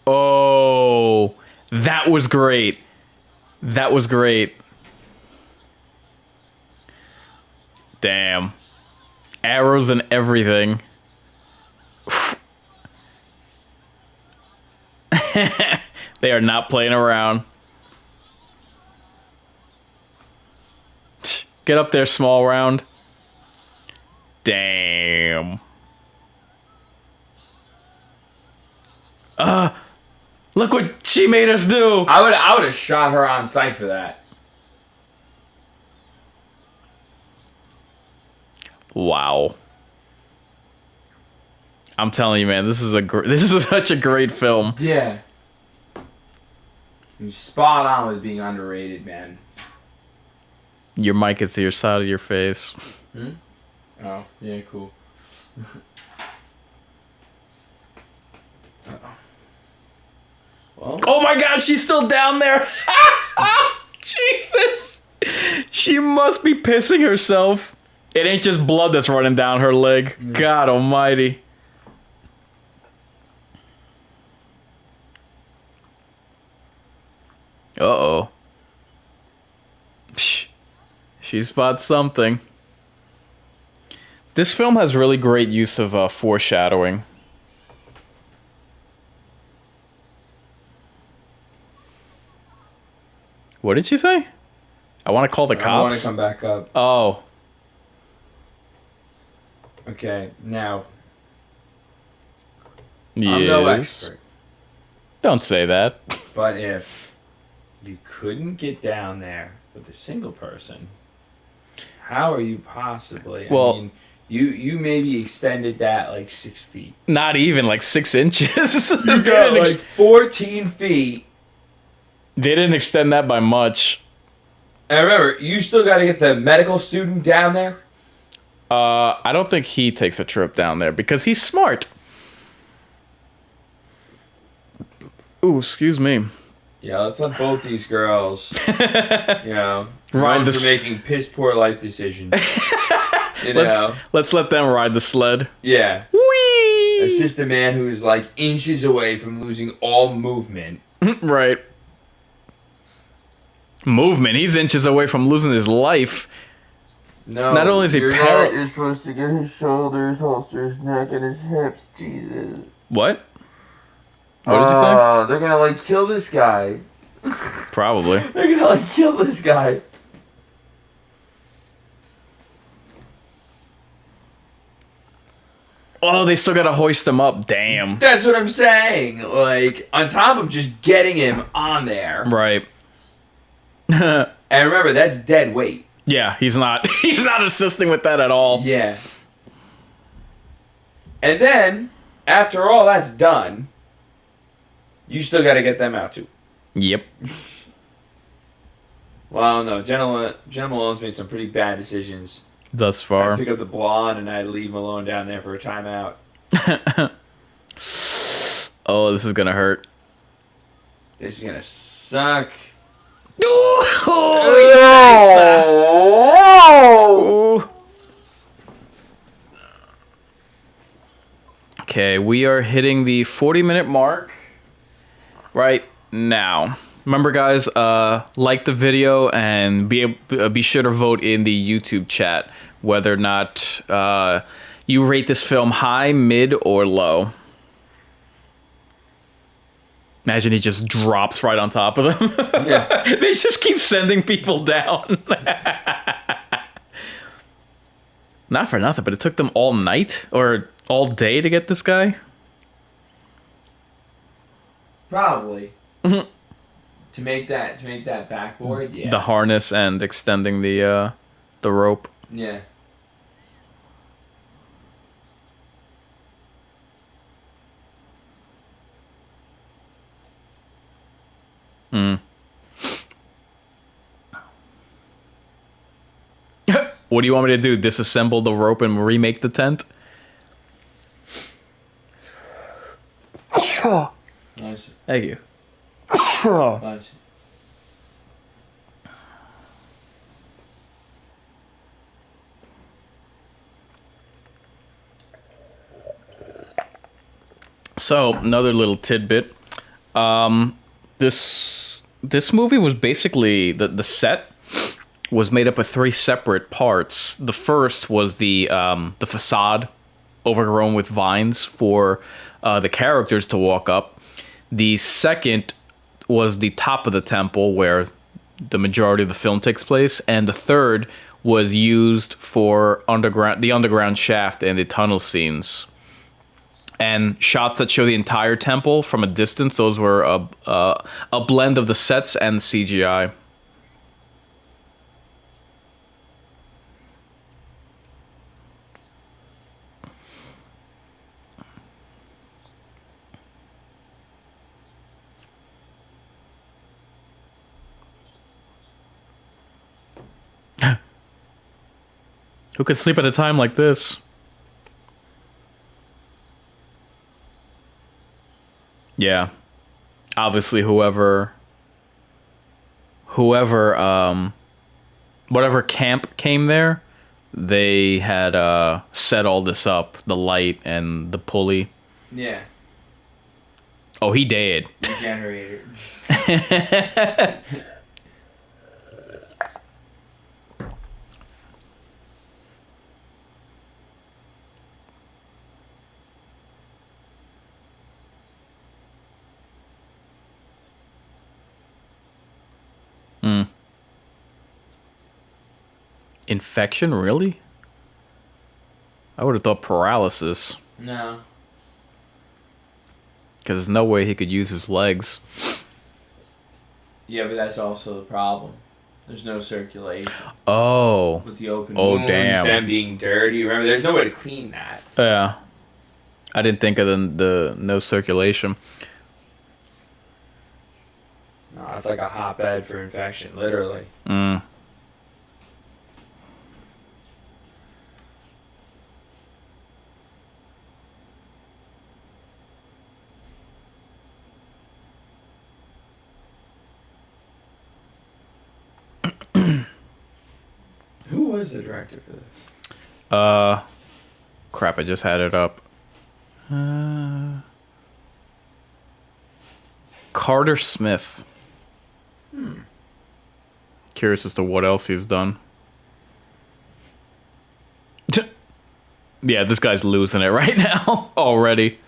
Oh, that was great. That was great. Damn. Arrows and everything. They are not playing around. Get up there, small round. Damn. Look what she made us do. I would have shot her on sight for that. Wow. I'm telling you, man, this is such a great film. Yeah. You're spot on with being underrated, man. Your mic is to your side of your face. Hmm? Oh, yeah, cool. Well, Oh my god, she's still down there. Jesus. She must be pissing herself. It ain't just blood that's running down her leg. God almighty. Uh-oh. Psh. She spots something. This film has really great use of foreshadowing. What did she say? I want to call the cops. I want to come back up. Oh. Okay, now. Yes. I'm no expert. Don't say that. But if you couldn't get down there with a single person, how are you possibly? Well, I mean, you maybe extended that like 6 feet. Not even like 6 inches. You got like 14 feet. They didn't extend that by much. And remember, you still got to get the medical student down there. I don't think he takes a trip down there because he's smart. Ooh, excuse me. Yeah, let's let both these girls, known Ride for the making piss poor life decisions. Let's let them ride the sled. Yeah. Whee! Assist a man who is like inches away from losing all movement. Right. Movement. He's inches away from losing his life. No. Not only is he you're supposed to get his shoulders, holster his neck, and his hips. Jesus. What? What did you say? They're gonna like kill this guy. Probably. They're gonna like kill this guy. Oh, they still gotta hoist him up. Damn. That's what I'm saying. Like, on top of just getting him on there. Right. And remember, that's dead weight. Yeah, he's not assisting with that at all. Yeah. And then, after all that's done, you still got to get them out too. Yep. Well, no, Jenna Malone's made some pretty bad decisions. Thus far. I'd pick up the blonde and I'd leave Malone down there for a timeout. Oh, this is gonna hurt. This is gonna suck. Oh, okay, we are hitting the 40-minute mark right now. Remember, guys, like the video and be sure to vote in the YouTube chat whether or not you rate this film high, mid, or low. Imagine he just drops right on top of them. Yeah. They just keep sending people down. Not for nothing, but it took them all night or all day to get this guy. Probably. To make that backboard, yeah. The harness and extending the rope. Yeah. What do you want me to do? Disassemble the rope and remake the tent? Nice. Thank you. Nice. So, another little tidbit. This movie was basically the set was made up of 3 separate parts. The first was the facade, overgrown with vines for the characters to walk up. The second was the top of the temple where the majority of the film takes place, and the third was used for the underground shaft and the tunnel scenes. And shots that show the entire temple from a distance, those were a blend of the sets and CGI. Who could sleep at a time like this? Yeah. Obviously whatever camp came there, they had set all this up, the light and the pulley. Yeah. Oh, he did. The generator. Infection, really? I would have thought paralysis. No. Because there's no way he could use his legs. Yeah, but that's also the problem. There's no circulation. Oh. With the open Oh, wounds, damn. them being dirty. Remember, there's no way to clean that. Yeah. I didn't think of the no circulation. No, it's like a hotbed for infection, literally. Mm. Who was the director for this? Crap, I just had it up. Carter Smith. Curious as to what else he's done. Yeah, this guy's losing it right now already.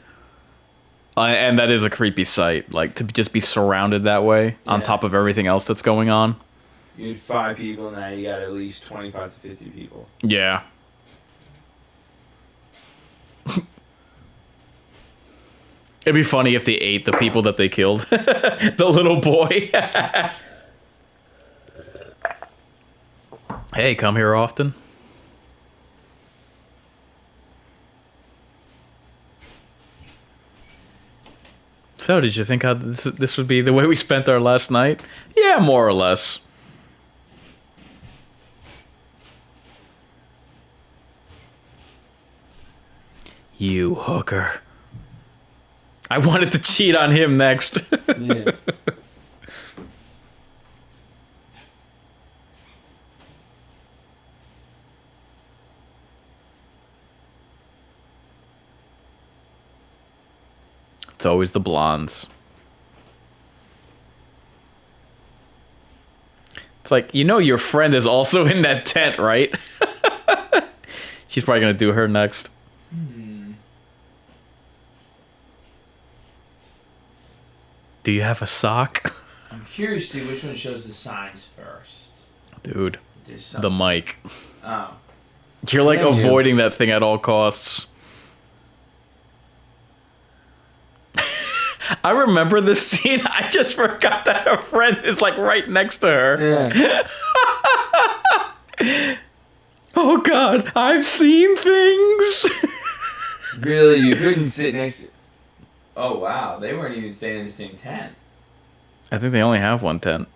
And that is a creepy sight, like to just be surrounded that way on Yeah. top of everything else that's going on. You had 5 people, now you got at least 25 to 50 people. Yeah. It'd be funny if they ate the people that they killed. The little boy. Hey, come here often. So, did you think how this would be the way we spent our last night? Yeah, more or less. You hooker. I wanted to cheat on him next. Yeah. It's always the blondes. It's like, you know your friend is also in that tent, right? She's probably going to do her next. Do you have a sock? I'm curious to see which one shows the signs first. Dude, There's the something. mic. Oh. You're like Damn you. avoiding that thing at all costs. I remember this scene. I just forgot that her friend is like right next to her. Yeah. Oh God, I've seen things. Really, you couldn't sit next to... Oh, wow. They weren't even staying in the same tent. I think they only have one tent.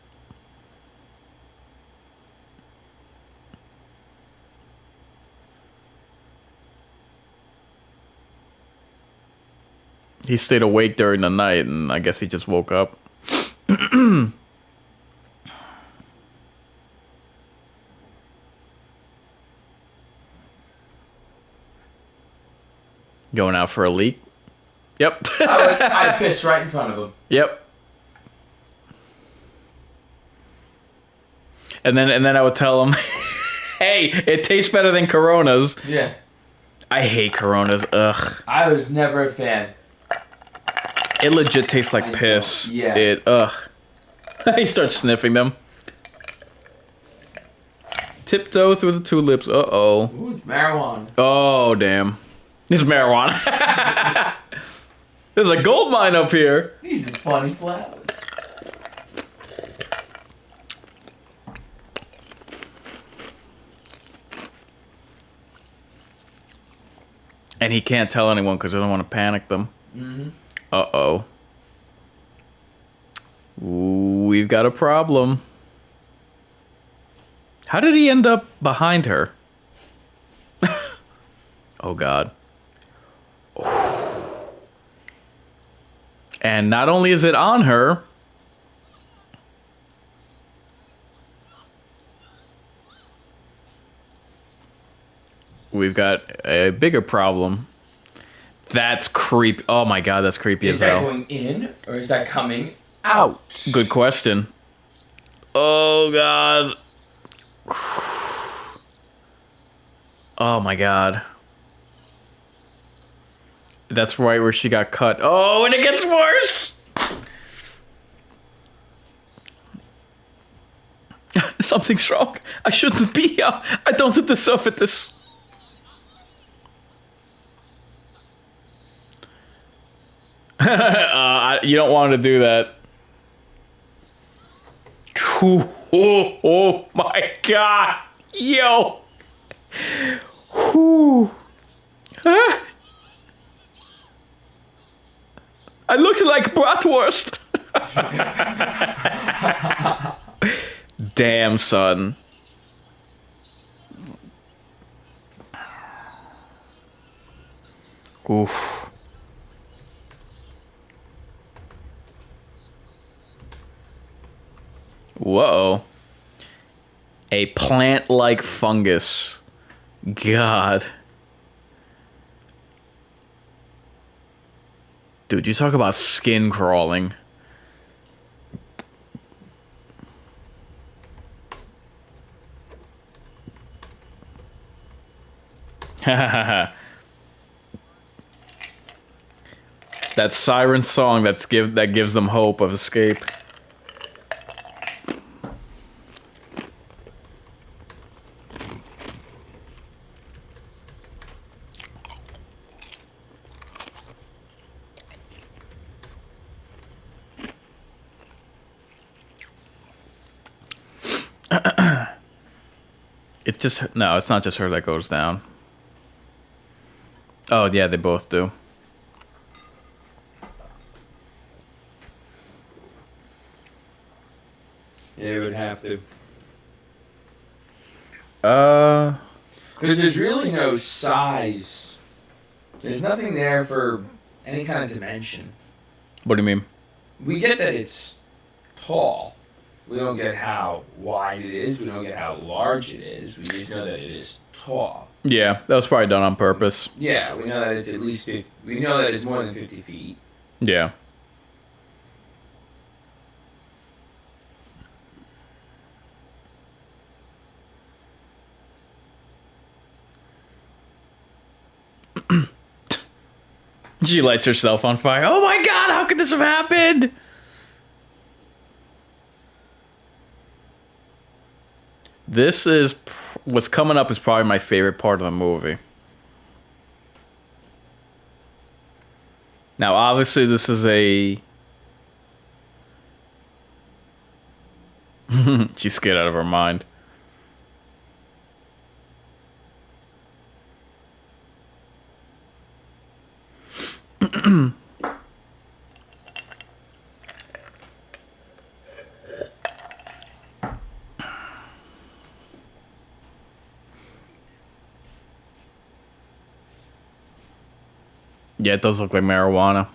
He stayed awake during the night, and I guess he just woke up. Going out for a leak? Yep. I pissed right in front of him. Yep. And then I would tell him, hey, it tastes better than Coronas. Yeah. I hate Coronas. Ugh. I was never a fan. It legit tastes like piss. Yeah. Ugh. He starts sniffing them. Tiptoe through the tulips. Uh-oh. Ooh, it's marijuana. Oh, damn. It's marijuana. There's a gold mine up here. These are funny flowers. And he can't tell anyone because I don't want to panic them. Mm-hmm. Uh-oh. Ooh, we've got a problem. How did he end up behind her? Oh, God. And not only is it on her, we've got a bigger problem. That's creepy. Oh my God, that's creepy Is as that hell. going in or is that coming out? Good question. Oh God. Oh my God. That's right where she got cut. Oh, and it gets worse. Something's wrong. I shouldn't be here. I don't deserve it. This. You don't want to do that. Oh my God. Yo. Whew. I looked like bratwurst. Damn, son. Oof. Whoa. A plant-like fungus. God. Dude, you talk about skin crawling. That siren song that gives them hope of escape. It's just no, it's not just her that goes down. Oh yeah, they both do. Yeah, it would have to. Because there's really no size. There's nothing there for any kind of dimension. What do you mean? We get that it's tall. We don't get how wide it is. We don't get how large it is. We just know that it is tall. Yeah, that was probably done on purpose. Yeah, we know that it's at least 50. We know that it's more than 50 feet. Yeah. She lights herself on fire. Oh my God, how could this have happened? This is what's coming up is probably my favorite part of the movie. Now, obviously, this is a... She's scared out of her mind. Yeah, it does look like marijuana.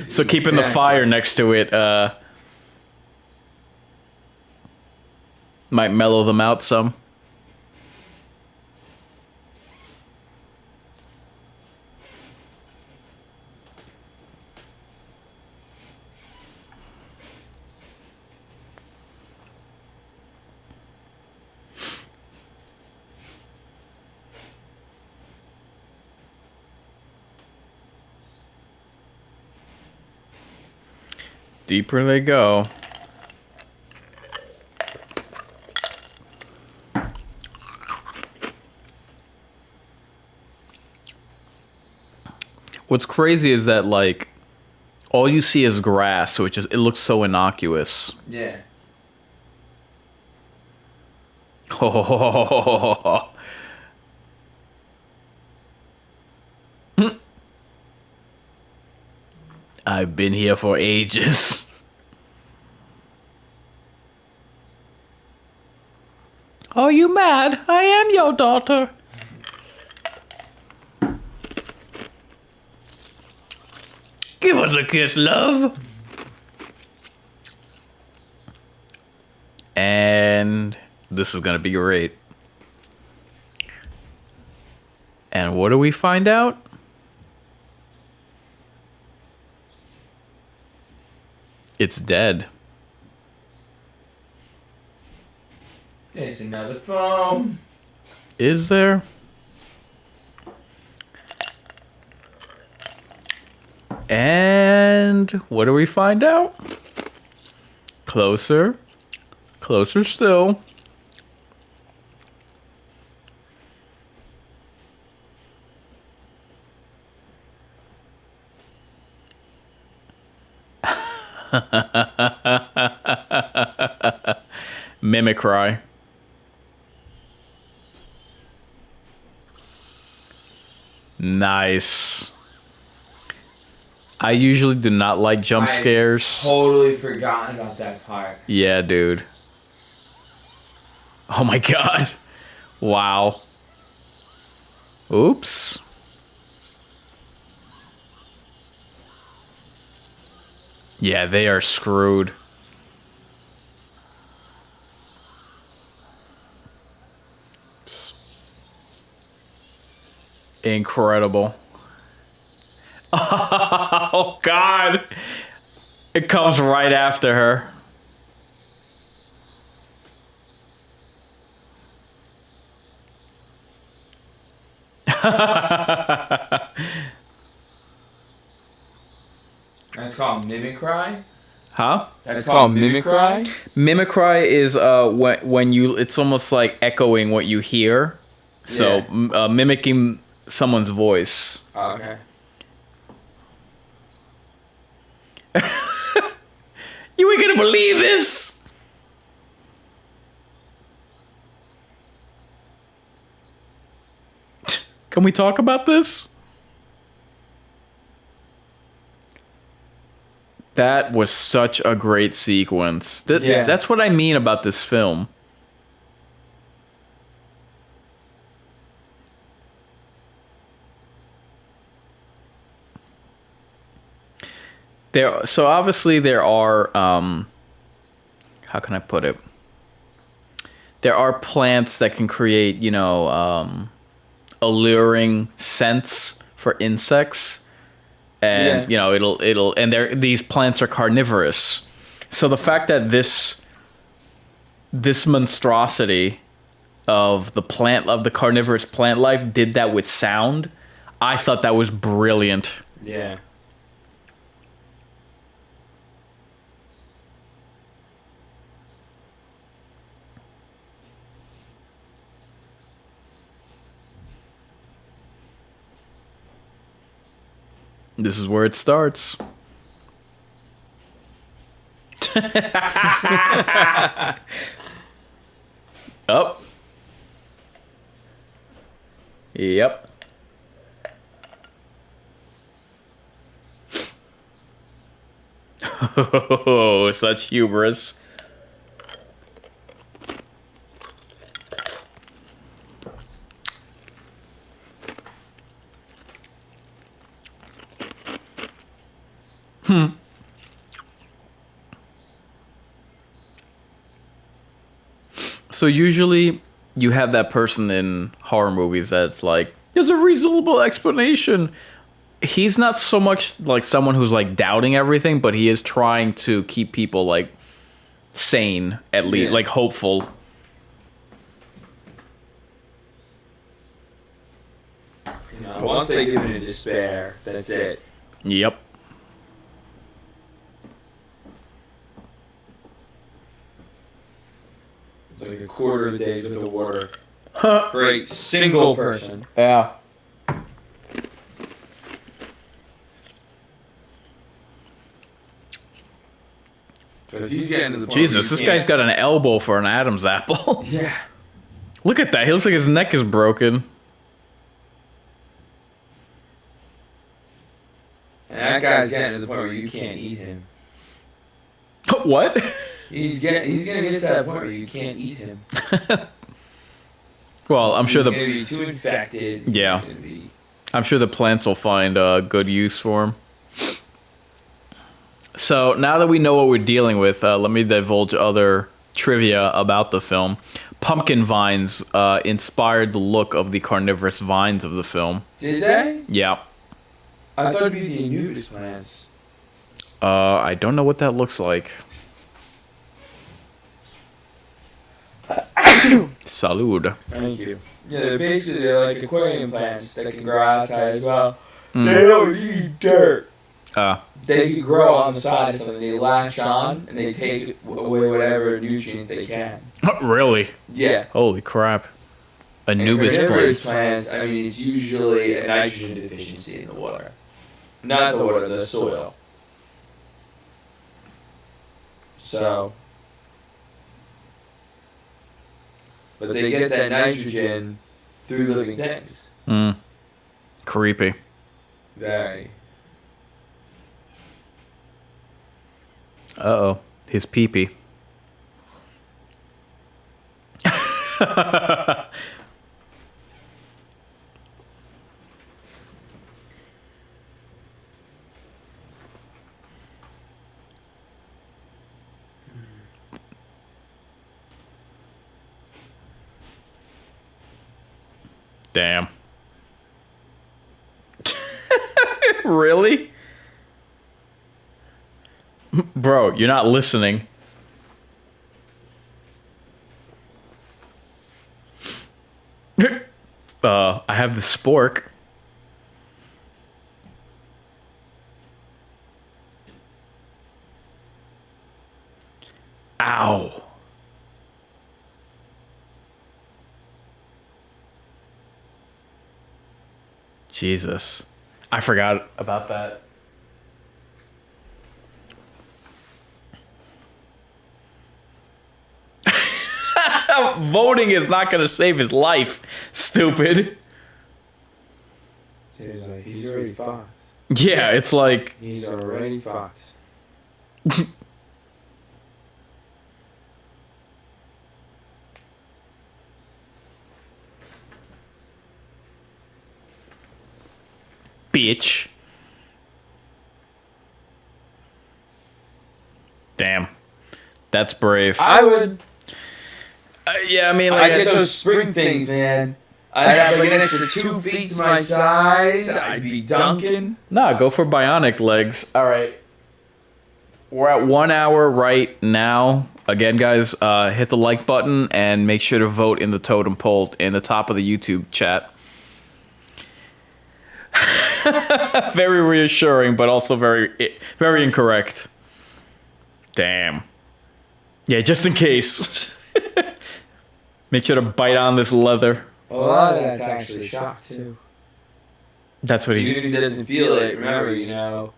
So keeping the fire next to it might mellow them out some. Deeper they go. What's crazy is that, like, all you see is grass, so it looks so innocuous. Yeah. I've been here for ages. Are you mad? I am your daughter. Give us a kiss, love. And this is gonna be great. And what do we find out? It's dead. There's another phone. Is there? And what do we find out? Closer. Closer still. Mimicry. Nice. I usually do not like jump scares. Totally forgotten about that part. Yeah, dude. Oh my god. Wow. Oops. Yeah, they are screwed. Incredible. Oh, God. It comes right after her. That's called mimicry? Huh? That's called mimicry? Mimicry is when you, it's almost like echoing what you hear. So mimicking someone's voice. Oh, okay. You ain't gonna believe this. Can we talk about this? That was such a great sequence. That's what I mean about this film. So obviously there are, how can I put it? There are plants that can create, alluring scents for insects. And, these plants are carnivorous. So the fact that this monstrosity of the carnivorous plant life did that with sound, I thought that was brilliant. Yeah. This is where it starts. Oh. Yep. Oh, such hubris. So usually you have that person in horror movies that's like, there's a reasonable explanation. He's not so much like someone who's like doubting everything, but he is trying to keep people like sane, at least, like hopeful. Once they give in to despair, that's it. Yep. It's like a quarter of the days with the water for a single person. Yeah. Because he's getting to the point Jesus, this guy's got an elbow for an Adam's apple. Yeah. Look at that. He looks like his neck is broken. And that guy's getting to the point where you can't eat him. What? He's gonna get to that point where you can't eat him. Well, I'm sure He's the gonna be too infected. Yeah. He's gonna be... I'm sure the plants will find good use for him. So now that we know what we're dealing with, let me divulge other trivia about the film. Pumpkin vines inspired the look of the carnivorous vines of the film. Did they? Yeah. I thought it'd be the nudist plants. I don't know what that looks like. Salud. Thank you. Yeah, they're like aquarium plants that can grow outside as well. They don't need dirt. They can grow on the side of something. They latch on and they take away whatever nutrients they can. Really? Yeah. Holy crap. Anubis Carnivorous plants. plants, I mean, it's usually a nitrogen deficiency in the water. Not the water, the soil. So... But they get that nitrogen through living things. Creepy. Very. Uh-oh. His pee-pee. Damn. Really? Bro, you're not listening. I have the spork. Ow. Jesus. I forgot about that. Voting is not going to save his life, stupid. He's already fucked. Yeah, it's like... He's already fucked. Bitch. Damn. That's brave. I would... Yeah, I mean, like... I get those spring things, man. I'd have like an extra 2 feet to my size. I'd be dunking. Nah, go for bionic legs. All right. We're at 1 hour right now. Again, guys, hit the like button and make sure to vote in the totem poll in the top of the YouTube chat. Very reassuring, but also very, very incorrect. Damn. Yeah, just in case. Make sure to bite on this leather. A lot of that's actually shock, too. That's what Even if he doesn't feel it, remember, you know,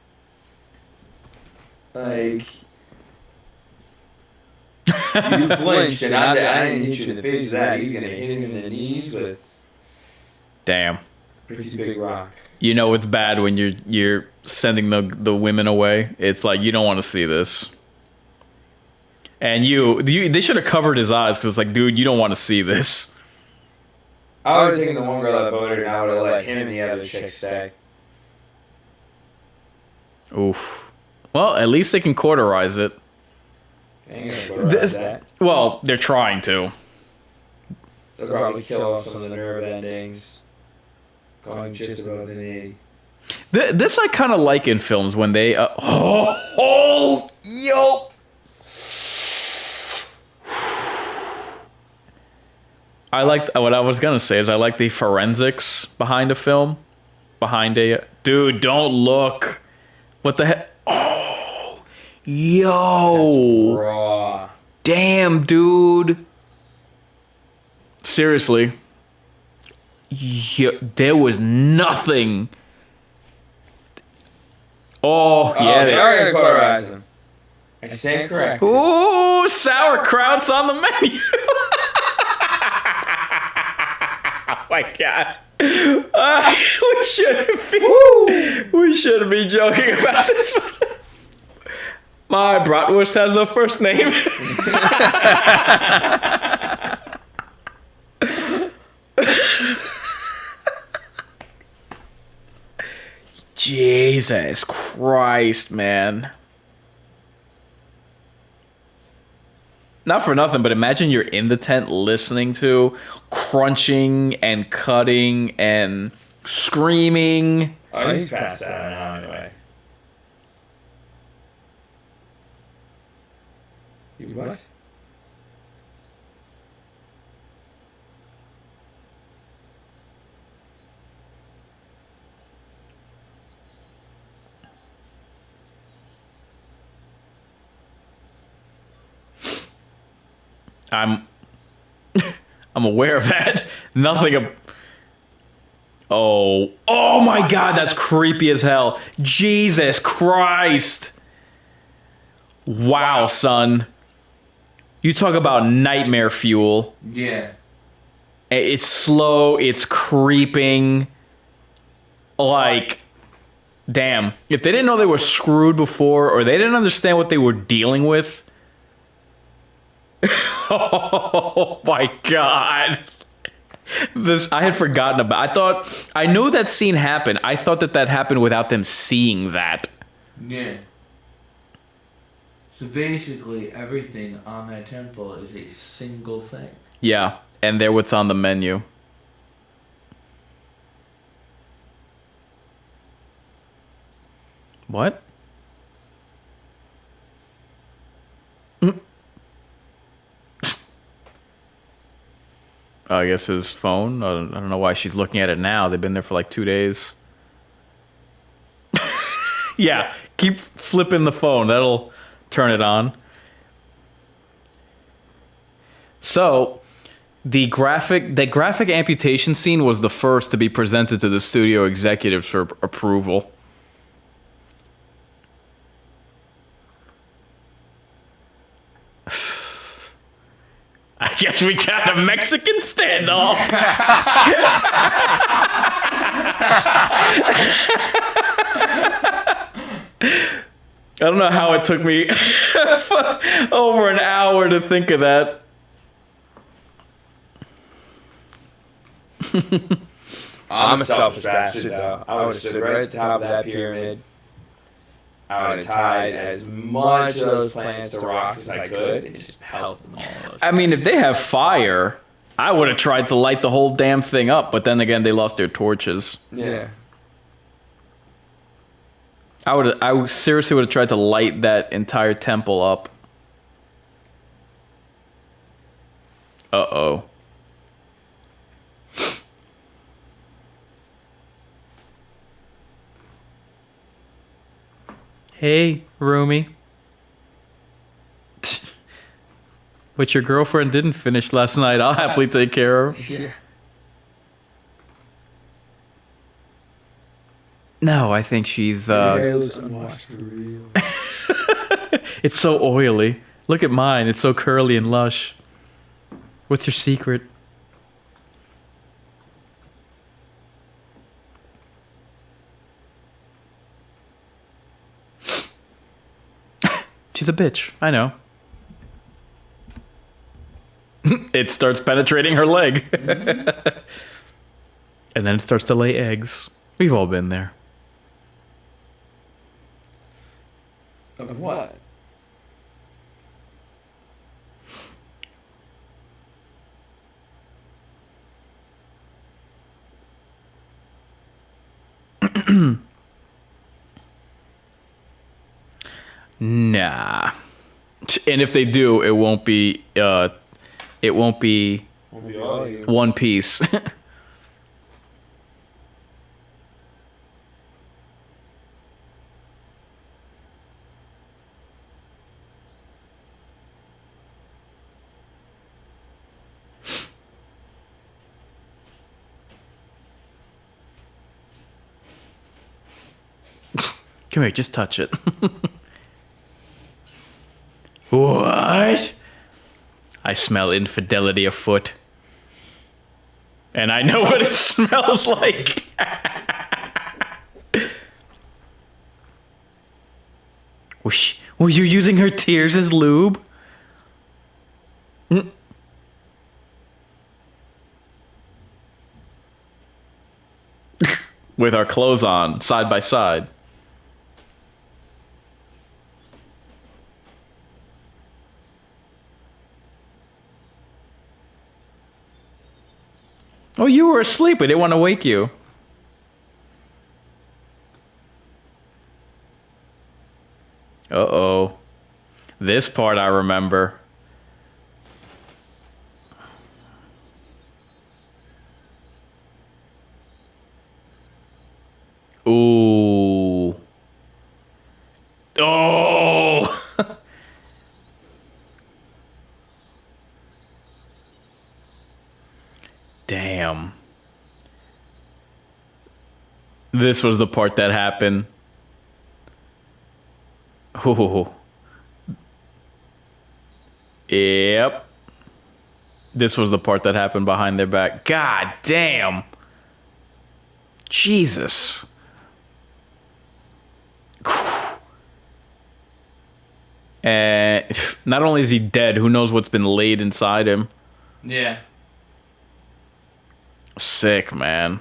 like, you flinched, and I didn't hit you in the face with that. He's going to hit him in the knees with Damn. a pretty big rock. You know it's bad when you're sending the women away. It's like, you don't want to see this. And they should have covered his eyes, because it's like, dude, you don't want to see this. I would have taken the one girl that voted, and I would have let him and the other chick stay. Oof. Well, at least they can cauterize it. They ain't gonna cauterize that. Well, they're trying to. They'll probably kill off some of the nerve endings. Going just above the knee. This I kind of like in films when they. Yo! I like what I was gonna say is I like the forensics behind a film, dude. Don't look. What the heck? Oh, yo! Raw. Damn, dude. Seriously. There was nothing. Oh, yeah. They are gonna cauterize him. I stand corrected. Ooh, sauerkraut's on the menu. Oh my god. We shouldn't be joking about this one. My bratwurst has a first name. Jesus Christ, man. Not for nothing, but imagine you're in the tent listening to crunching and cutting and screaming. Oh, he's past that now anyway. You what? I'm aware of that. Nothing. Oh my God, that's creepy as hell. Jesus Christ. Wow, son. You talk about nightmare fuel. Yeah. It's slow. It's creeping. Like, damn. If they didn't know they were screwed before, or they didn't understand what they were dealing with. Oh my God. This I had forgotten about. I knew that scene happened. I thought that happened without them seeing that. Yeah. So basically, everything on that temple is a single thing. Yeah, and they're what's on the menu. What? I guess his phone. I don't know why she's looking at it now. They've been there for like 2 days. Yeah, keep flipping the phone. That'll turn it on. So, the graphic amputation scene was the first to be presented to the studio executives for approval. I guess we got a Mexican standoff. I don't know how it took me over an hour to think of that. I'm a selfish bastard, though. I would have stood right at the top of that pyramid. I would have tied as much of those plants to rocks as I could and just pelted them all. I mean, if they have fire, I would have tried to light the whole damn thing up, but then again, they lost their torches. Yeah. I seriously would have tried to light that entire temple up. Uh-oh. Hey, roomie. What your girlfriend didn't finish last night, I'll happily take care of. Yeah. No, I think she's Hair looks unwashed for real. It's so oily. Look at mine. It's so curly and lush. What's your secret? She's a bitch. I know. It starts penetrating her leg. And then it starts to lay eggs. We've all been there. Of what? Nah. And if they do, it won't be One Piece. Come here, just touch it. What? I smell infidelity afoot. And I know what it smells like. Were you using her tears as lube? With our clothes on, side by side. Oh, you were asleep. I didn't want to wake you. Uh-oh. This part I remember. Ooh. Oh. Damn. This was the part that happened. Ooh. Yep. This was the part that happened behind their back. God damn. Jesus. And not only is he dead, who knows what's been laid inside him. Yeah. Sick, man.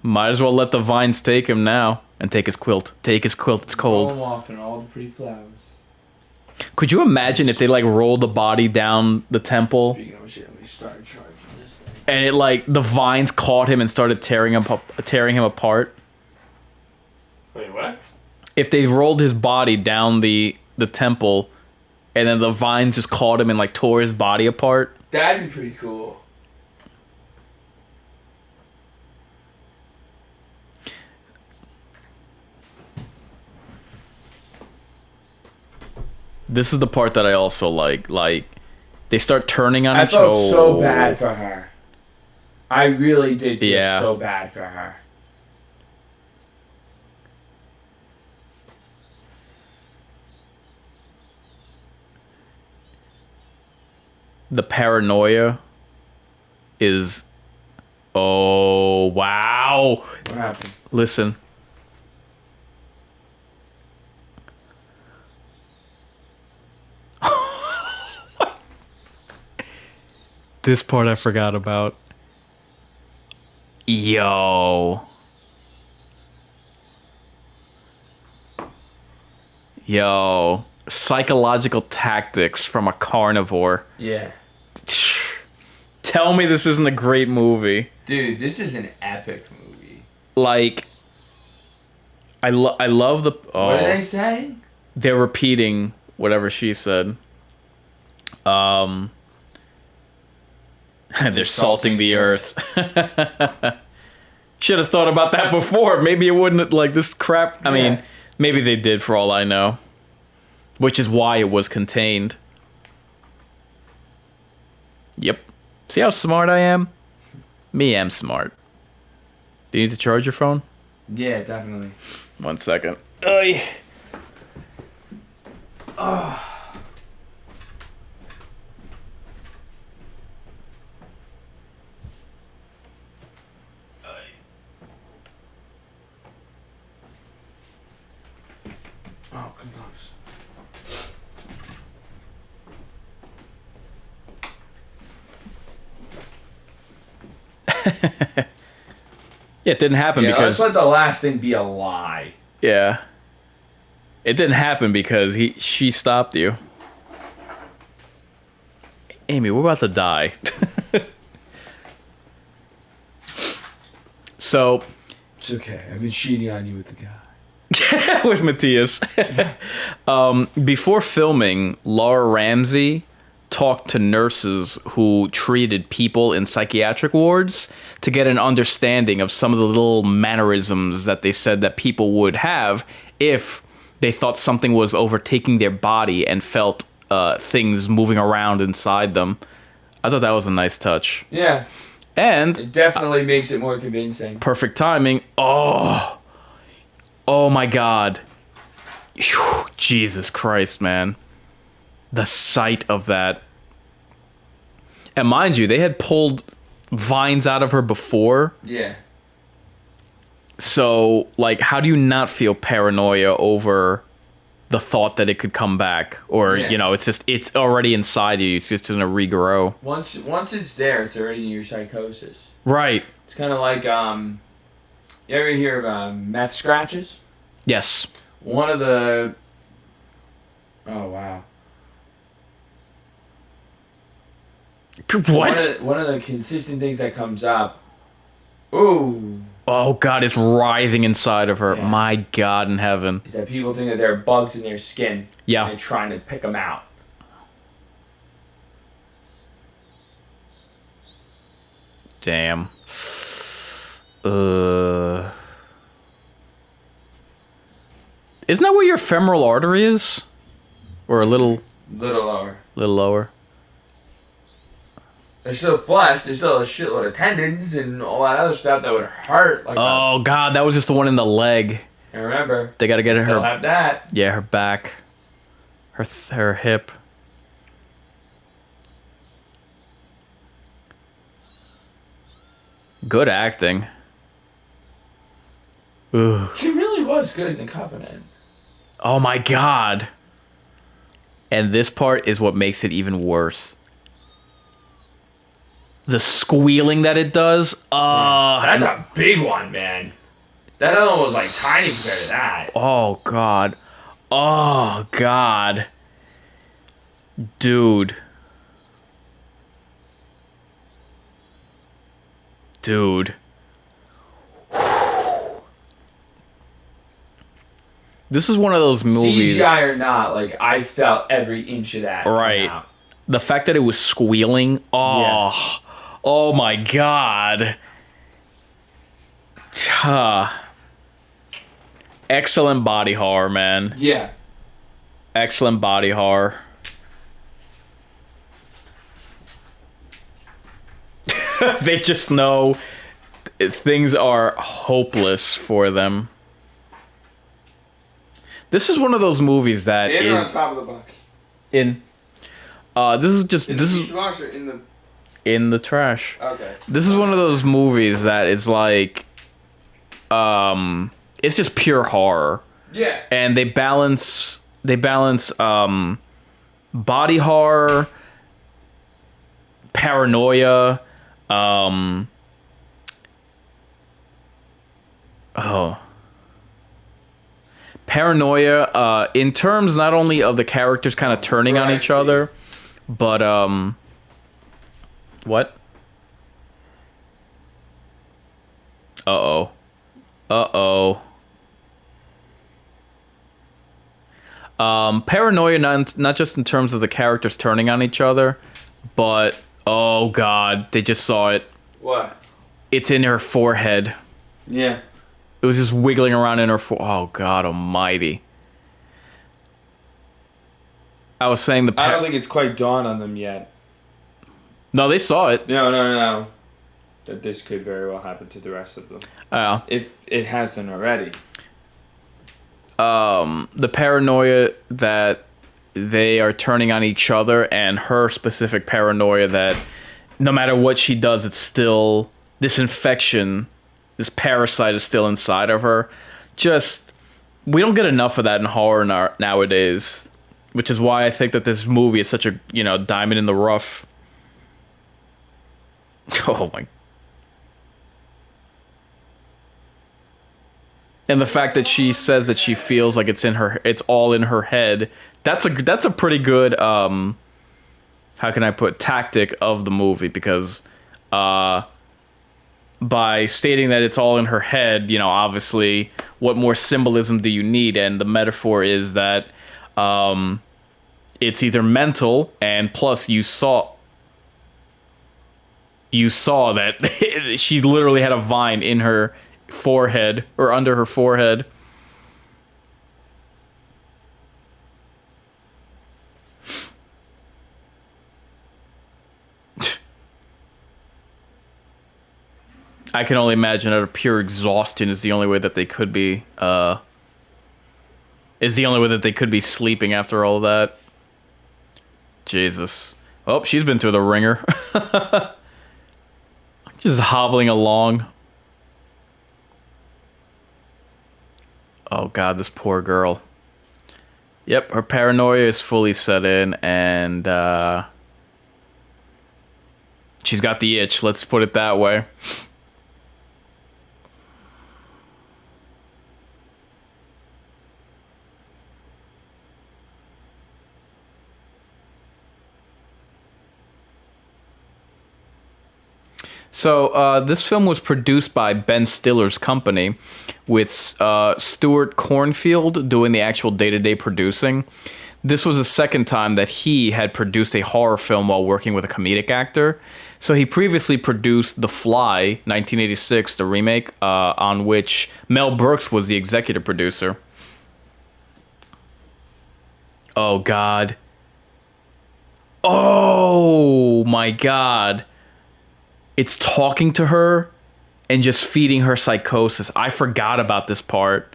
Might as well let the vines take him now. And take his quilt. Take his quilt, it's Roll cold. them off and all the pretty flowers. Could you imagine if they like rolled the body down the temple Speaking of which, let me start charging this thing. and it like the vines caught him and started tearing him apart? Wait, what? If they rolled his body down the temple and then the vines just caught him and like tore his body apart? That'd be pretty cool. This is the part that I also like. Like, they start turning on I each felt so bad for her. I really did feel Yeah. so bad for her. The paranoia is... Oh, wow. What happened? Listen. This part I forgot about. Yo. Yo. Psychological tactics from a carnivore. Yeah. Tell me this isn't a great movie. Dude, this is an epic movie. Like, I love the... Oh, What are they saying? they're repeating whatever she said. They're salting the earth. Should have thought about that before. Maybe it wouldn't, like, this crap. I mean, Yeah. maybe they did for all I know. Which is why it was contained. Yep. See how smart I am? Me am smart. Do you need to charge your phone? Yeah, definitely. 1 second. Oy. Oh, goodness. Yeah, it didn't happen Yeah, because... let's let the last thing be a lie. Yeah. It didn't happen because she stopped you. Amy, we're about to die. So, It's okay. I've been cheating on you with the guy. with Matthias. Before filming, Laura Ramsey talked to nurses who treated people in psychiatric wards to get an understanding of some of the little mannerisms that they said that people would have if they thought something was overtaking their body and felt things moving around inside them. I thought that was a nice touch. Yeah. And It definitely makes it more convincing. perfect timing. Oh my God. Phew, Jesus Christ, man. The sight of that. And mind you, they had pulled vines out of her before. Yeah. So, like, how do you not feel paranoia over the thought that it could come back? Or, Yeah. you know, it's already inside you. It's just going to regrow. Once it's there, it's already in your psychosis. Right. It's kind of like, you ever hear of meth scratches? Yes. One of the... Oh, wow. What? One of the consistent things that comes up... Ooh. Oh, God, it's writhing inside of her. Yeah. My God in heaven. Is that people think that there are bugs in their skin. Yeah. And they're trying to pick them out. Damn. Isn't that where your femoral artery is? Or a little Little lower. lower? There's still flesh. There's still a shitload of tendons and all that other stuff that would hurt. Like Oh, God, that was just the one in the leg. and remember, They got to get still her... have that. Yeah, her back. Her hip. Good acting. Ooh. She really was good in the Covenant. Oh my God. And this part is what makes it even worse. The squealing that it does. That's a big one, man. That other one was like tiny compared to that. Oh God. Oh God. Dude. This is one of those movies. CGI or not, like I felt every inch of that. come Right. out. The fact that it was squealing. Oh. Yeah. Oh my God. Excellent body horror, man. Yeah. Excellent body horror. They just know things are hopeless for them. This is one of those movies that In or on is top of the box? in. This is just In this the is box or in the... in the trash. Okay. This is one of those movies that is like, it's just pure horror, Yeah. and they balance body horror, paranoia, paranoia, in terms not only of the characters kind of turning on each other, but what? Paranoia, not just in terms of the characters turning on each other, but oh God, they just saw it. What? It's in her forehead. Yeah. It was just wiggling around in her oh God almighty. I was saying I don't think it's quite dawned on them yet. No, they saw it. No. That this could very well happen to the rest of them. If it hasn't already. The paranoia that they are turning on each other, and her specific paranoia that no matter what she does, it's still this infection, this parasite is still inside of her. Just, we don't get enough of that in horror nowadays, which is why I think that this movie is such a, diamond in the rough. Oh my. And the fact that she says that she feels like it's all in her head. That's a pretty good how how can I put, tactic of the movie, because by stating that it's all in her head, you know, obviously, what more symbolism do you need? And the metaphor is that it's either mental, and plus you saw that she literally had a vine in her forehead, or under her forehead. I can only imagine out of pure exhaustion is the only way that they could be sleeping after all of that. Jesus. Oh, she's been through the ringer. Just hobbling along. Oh god, this poor girl. Yep, her paranoia is fully set in, and she's got the itch, let's put it that way. So this film was produced by Ben Stiller's company, with Stuart Cornfield doing the actual day-to-day producing. This was the second time that he had produced a horror film while working with a comedic actor. So he previously produced The Fly, 1986, the remake, on which Mel Brooks was the executive producer. Oh, God. Oh, my God. It's talking to her and just feeding her psychosis. I forgot about this part.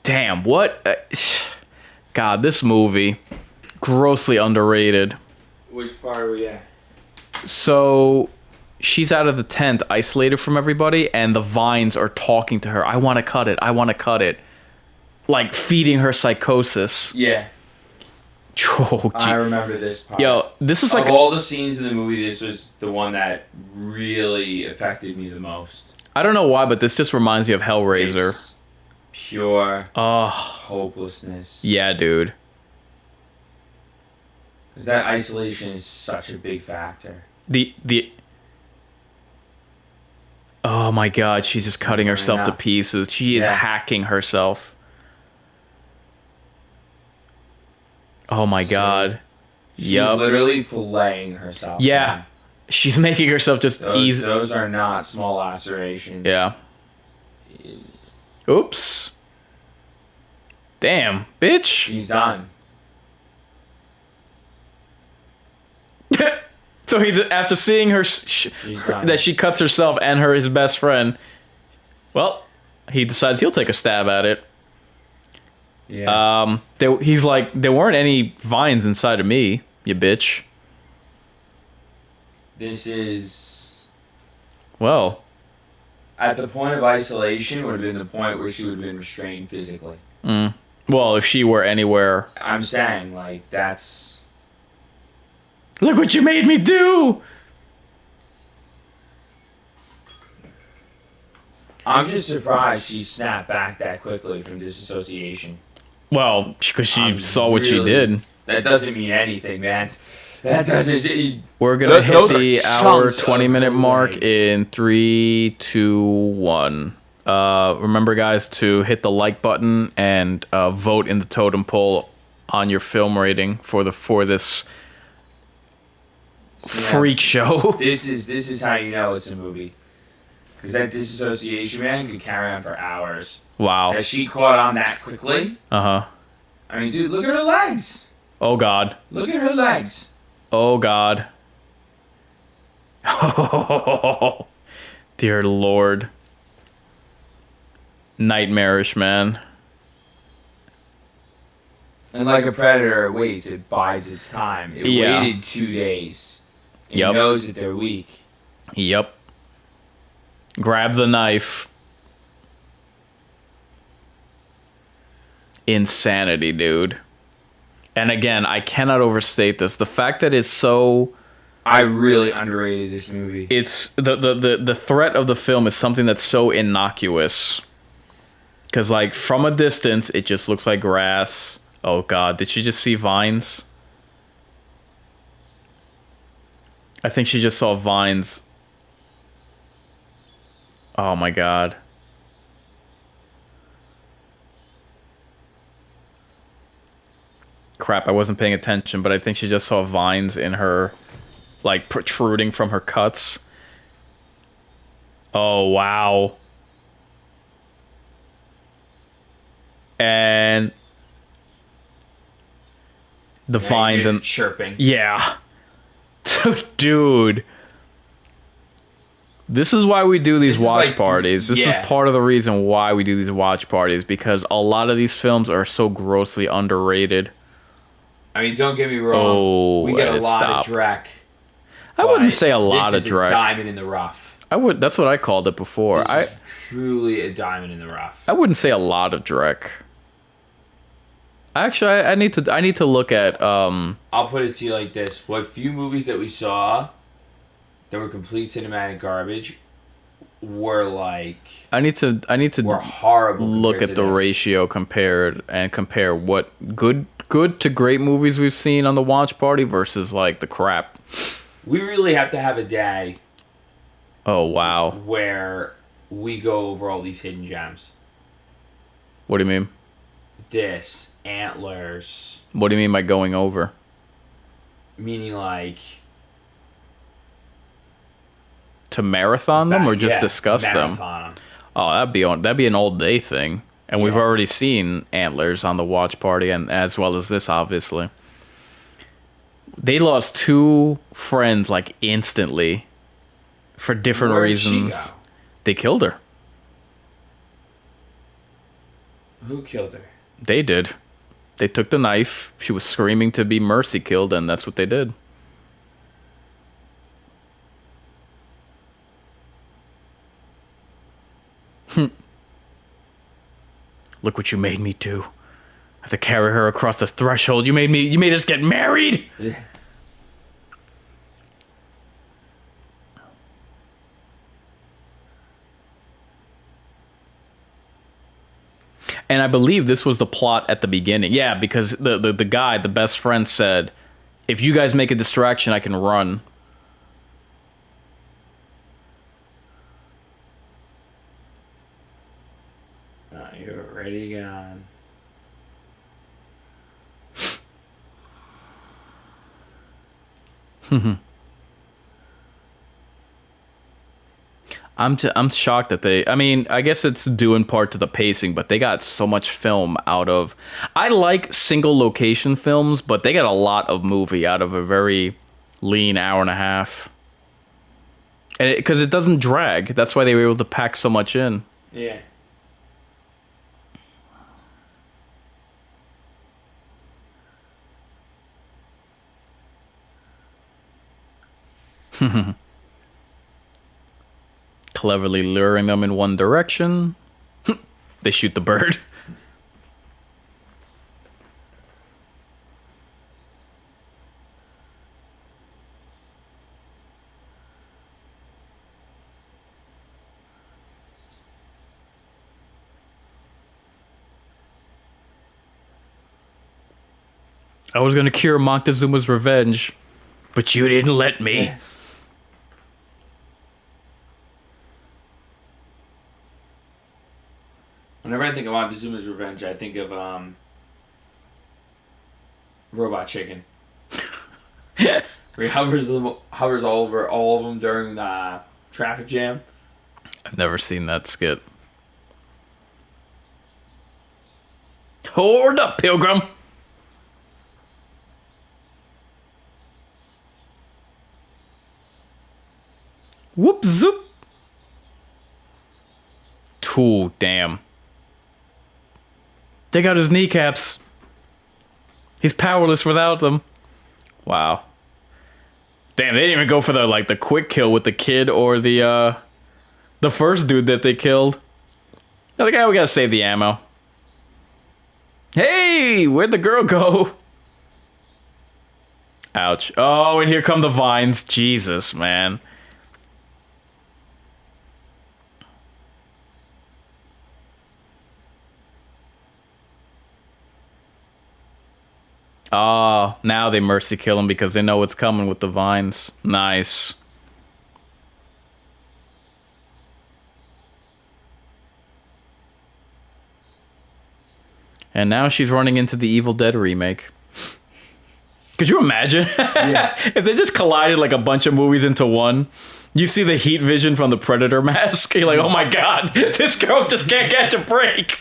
Damn, what? God, this movie, grossly underrated. Which part are we at? So, she's out of the tent, isolated from everybody, and the vines are talking to her. I want to cut it. I want to cut it. Like, feeding her psychosis. Yeah. Oh, I remember this part. Yo, this is like... Of all the scenes in the movie, this was the one that really affected me the most. I don't know why, but this just reminds me of Hellraiser. It's pure Oh, hopelessness. yeah, dude. Because that isolation is such a big factor. Oh my god, she's just cutting herself to pieces. She is hacking herself. Oh my god. She's literally filleting herself. Yeah. Man. She's making herself just easy. Those are not small lacerations. Yeah. Oops. Damn, bitch. She's done. So he, after seeing her, that she cuts herself and his best friend, well, he decides he'll take a stab at it. Yeah. He's like, there weren't any vines inside of me, you bitch. This is... Well. At the point of isolation would have been the point where she would have been restrained physically. Well, if she were anywhere... I'm saying, like, that's... Look what you made me do! I'm just surprised she snapped back that quickly from disassociation. Well, because she saw what she did. That doesn't mean anything, man. That doesn't... We're going to hit the hour 20-minute mark in 3, 2, 1. Remember, guys, to hit the like button and vote in the totem poll on your film rating for this freak show. This is how you know it's a movie. Because that disassociation, man, could carry on for hours. Wow. That she caught on that quickly. Uh-huh. I mean, dude, look at her legs. Oh, God. Look at her legs. Oh, God. Oh, dear Lord. Nightmarish, man. And like a predator, it waits. It bides its time. It waited 2 days. It knows that they're weak. Yep. Grab the knife. Insanity, dude. And again, I cannot overstate this. The fact that it's so... I really underrated this movie. It's... The threat of the film is something that's so innocuous. Because, like, from a distance, it just looks like grass. Oh, God. Did she just see vines? I think she just saw vines. Oh my god. Crap, I wasn't paying attention, but I think she just saw vines in her, like, protruding from her cuts. Oh, wow. And the vines and chirping. yeah. Dude. This is why we do these watch parties. This is part of the reason why we do these watch parties, because a lot of these films are so grossly underrated. I mean, don't get me wrong. We get a lot of Drek. I wouldn't say a lot of Drek. This is a diamond in the rough. That's what I called it before. This is truly a diamond in the rough. I wouldn't say a lot of Drek. Actually, I need to look at. I'll put it to you like this: what few movies that we saw that were complete cinematic garbage were like. I need to. Were horrible. Look at the ratio compare what good to great movies we've seen on the watch party versus like the crap. We really have to have a day. Oh wow! Where we go over all these hidden gems. What do you mean? This, Antlers. What do you mean by going over? Meaning like to marathon them or just discuss them? Oh, that'd be an old day thing. And we've already seen Antlers on the watch party, and as well as this, obviously. They lost 2 friends like instantly for different reasons. They killed her. Who killed her? They did. They took the knife. She was screaming to be mercy killed, and that's what they did. Look what you made me do. I have to carry her across the threshold. You made us get married. Yeah. And I believe this was the plot at the beginning. Yeah, because the guy, the best friend, said, if you guys make a distraction, I can run. You're already gone. I'm shocked that they. I mean, I guess it's due in part to the pacing, but they got so much film out of. I like single location films, but they got a lot of movie out of a very lean hour and a half. And because it doesn't drag, that's why they were able to pack so much in. Yeah. Cleverly luring them in one direction. They shoot the bird. I was going to cure Montezuma's revenge, but you didn't let me. Whenever I think of Montezuma's revenge, I think of Robot Chicken. Where he hovers all over all of them during the traffic jam. I've never seen that skit. Hold up, Pilgrim. Whoop zoop. Ooh, damn. They got his kneecaps. He's powerless without them. Wow. Damn, they didn't even go for the quick kill with the kid or the first dude that they killed. They're like, we gotta save the ammo. Hey, where'd the girl go? Ouch. Oh, and here come the vines. Jesus, man. Oh, now they mercy kill him because they know what's coming with the vines. Nice. And now she's running into the Evil Dead remake. Could you imagine? Yeah. If they just collided like a bunch of movies into one? You see the heat vision from the Predator mask. You're like, oh my god, this girl just can't catch a break.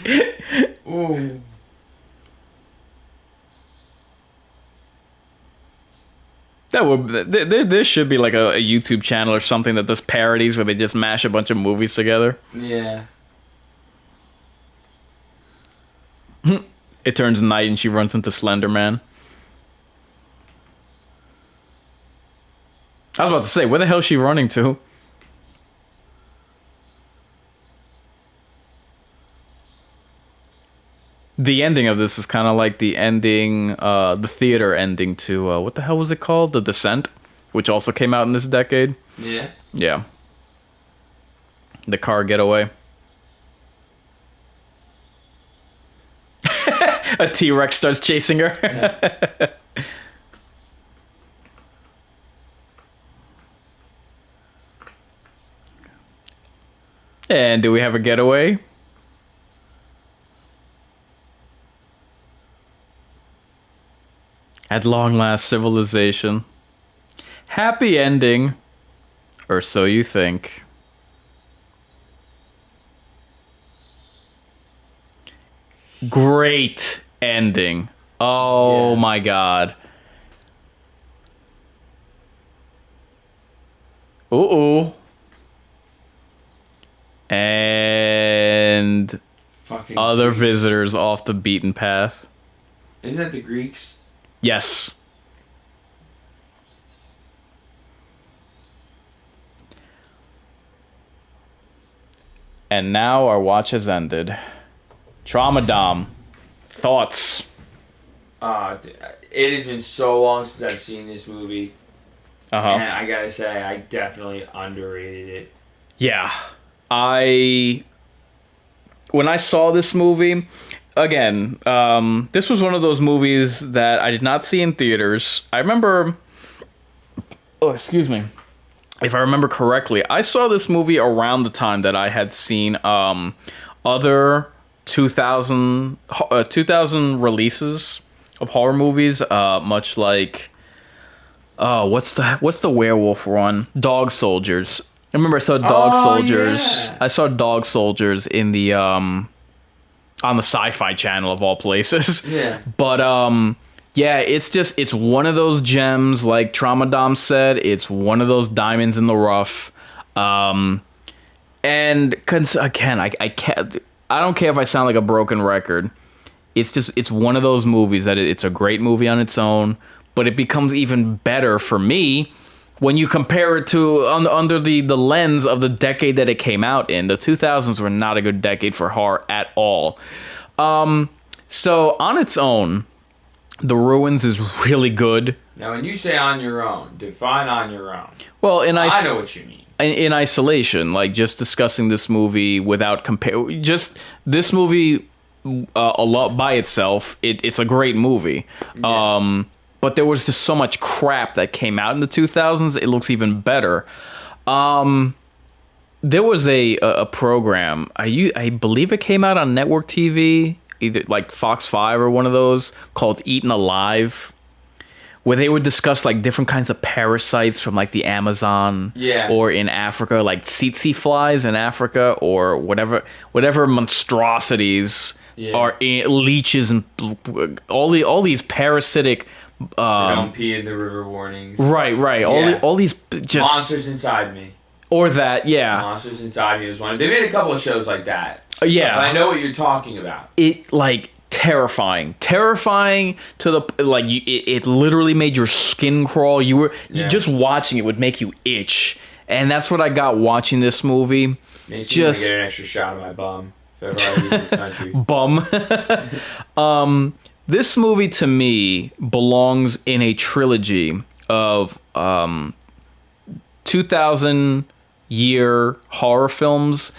Ooh. That would there should be like a YouTube channel or something that does parodies where they just mash a bunch of movies together. Yeah. It turns night and she runs into Slender Man. I was about to say, where the hell is she running to? The ending of this is kind of like the ending, the theater ending to, what the hell was it called? The Descent, which also came out in this decade. Yeah. Yeah. The car getaway. A T-Rex starts chasing her. Yeah. And do we have a getaway? At long last, civilization. Happy ending. Or so you think. Great ending. Oh Yes. my god. Ooh. And Fucking other Greeks. visitors off the beaten path. Isn't that the Greeks? Yes. And now our watch has ended. Trauma Dom. Thoughts? It has been so long since I've seen this movie, Uh-huh. and I gotta say, I definitely underrated it. Yeah. When I saw this movie, again, this was one of those movies that I did not see in theaters. I remember, oh, excuse me. If I remember correctly, I saw this movie around the time that I had seen other 2000 releases of horror movies, much like what's the werewolf one? Dog Soldiers. I remember I saw Dog Soldiers. Yeah. I saw Dog Soldiers in the on the Sci-Fi Channel of all places. Yeah. But yeah, it's one of those gems, like Trauma Dom said. It's one of those diamonds in the rough. And again, I can't. I don't care if I sound like a broken record. It's one of those movies that it's a great movie on its own, but it becomes even better for me when you compare it to under the lens of the decade that it came out in. The 2000s were not a good decade for horror at all. So on its own, The Ruins is really good. Now, when you say on your own, define on your own. Well, I know what you mean. in isolation, like just discussing this movie without just this movie a lot by itself, it's a great movie. Yeah. But there was just so much crap that came out in the 2000s. It looks even better. There was a program. I believe it came out on network TV, either like Fox 5 or one of those, called Eaten Alive, where they would discuss like different kinds of parasites from like the Amazon, Yeah. or in Africa, like tsetse flies in Africa, or whatever monstrosities Yeah. are leeches and all these parasitic. They don't pee in the river warnings. Right. Yeah. All these just Monsters Inside Me. or that, yeah, Monsters Inside Me was one. They made a couple of shows like that. yeah. But I know what you're talking about. It like terrifying to the like it literally made your skin crawl. You Yeah. just watching it would make you itch, and that's what I got watching this movie. Makes Just- me want to get an extra shot of my bum if ever I leave this country. Bum. This movie to me belongs in a trilogy of 2000 year horror films,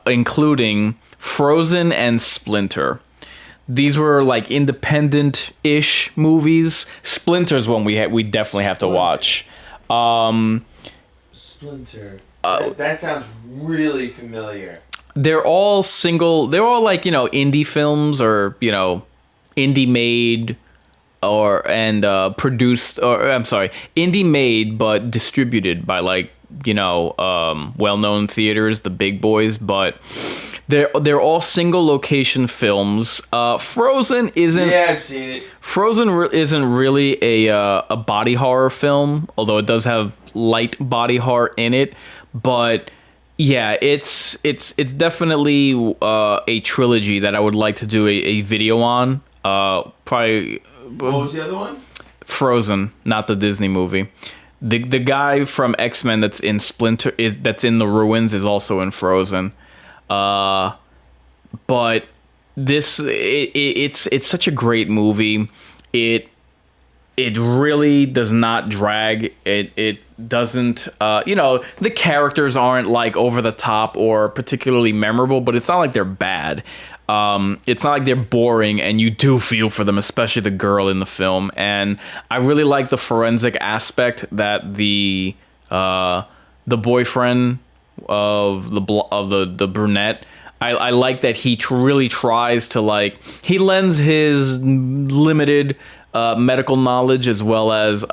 including Frozen and Splinter. these were like independent-ish movies. Splinter's one we definitely have to watch. Splinter. That sounds really familiar. They're all like, indie films, or, indie made produced, or I'm sorry, indie made but distributed by like, well-known theaters, the big boys, but they're all single location films. Frozen isn't. Yeah, I've seen it. Frozen isn't really a body horror film, although it does have light body horror in it. But yeah, it's definitely a trilogy that I would like to do a video on. Probably. What was the other one? Frozen, not the Disney movie. The guy from X-Men that's in Splinter that's in the ruins is also in Frozen. But it's such a great movie. It really does not drag. It doesn't, the characters aren't like over the top or particularly memorable, but it's not like they're bad. It's not like they're boring, and you do feel for them, especially the girl in the film. And I really like the forensic aspect that the boyfriend of the brunette. I like that he really tries to, like, he lends his limited medical knowledge, as well as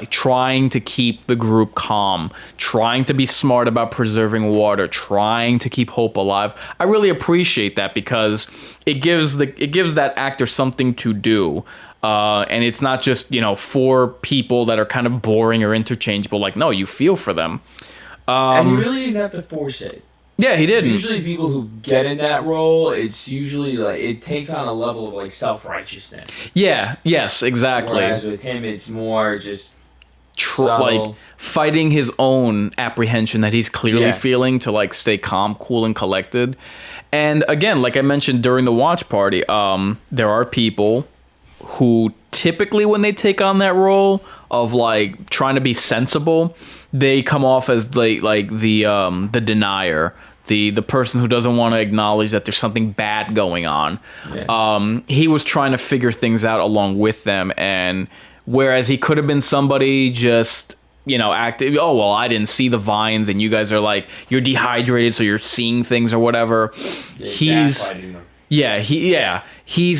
trying to keep the group calm, trying to be smart about preserving water, trying to keep hope alive. I really appreciate that, because it gives that actor something to do. And it's not just, four people that are kind of boring or interchangeable. Like, no, you feel for them. And you really didn't have to force it. Yeah, he didn't. Usually people who get in that role, it's usually like it takes on a level of like self-righteousness. Yeah, yes, exactly. Whereas with him, it's more just like fighting his own apprehension that he's clearly feeling to like stay calm, cool, and collected. And again, like I mentioned during the watch party, there are people who typically, when they take on that role of like trying to be sensible, they come off as the denier, the person who doesn't want to acknowledge that there's something bad going on. Yeah. He was trying to figure things out along with them, and whereas he could have been somebody just, acting, oh, well, I didn't see the vines, and you guys are like, you're dehydrated, so you're seeing things or whatever. He's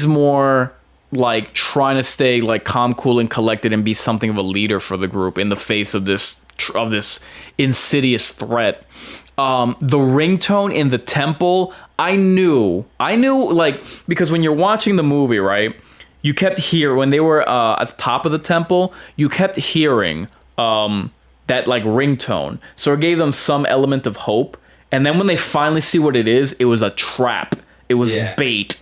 more like trying to stay like calm, cool, and collected, and be something of a leader for the group in the face of this insidious threat. The ringtone in the temple, I knew like, because when you're watching the movie, right, you kept hearing, when they were at the top of the temple, you kept hearing that like ringtone, so it gave them some element of hope. And then when they finally see what it is, it was a trap, it was bait.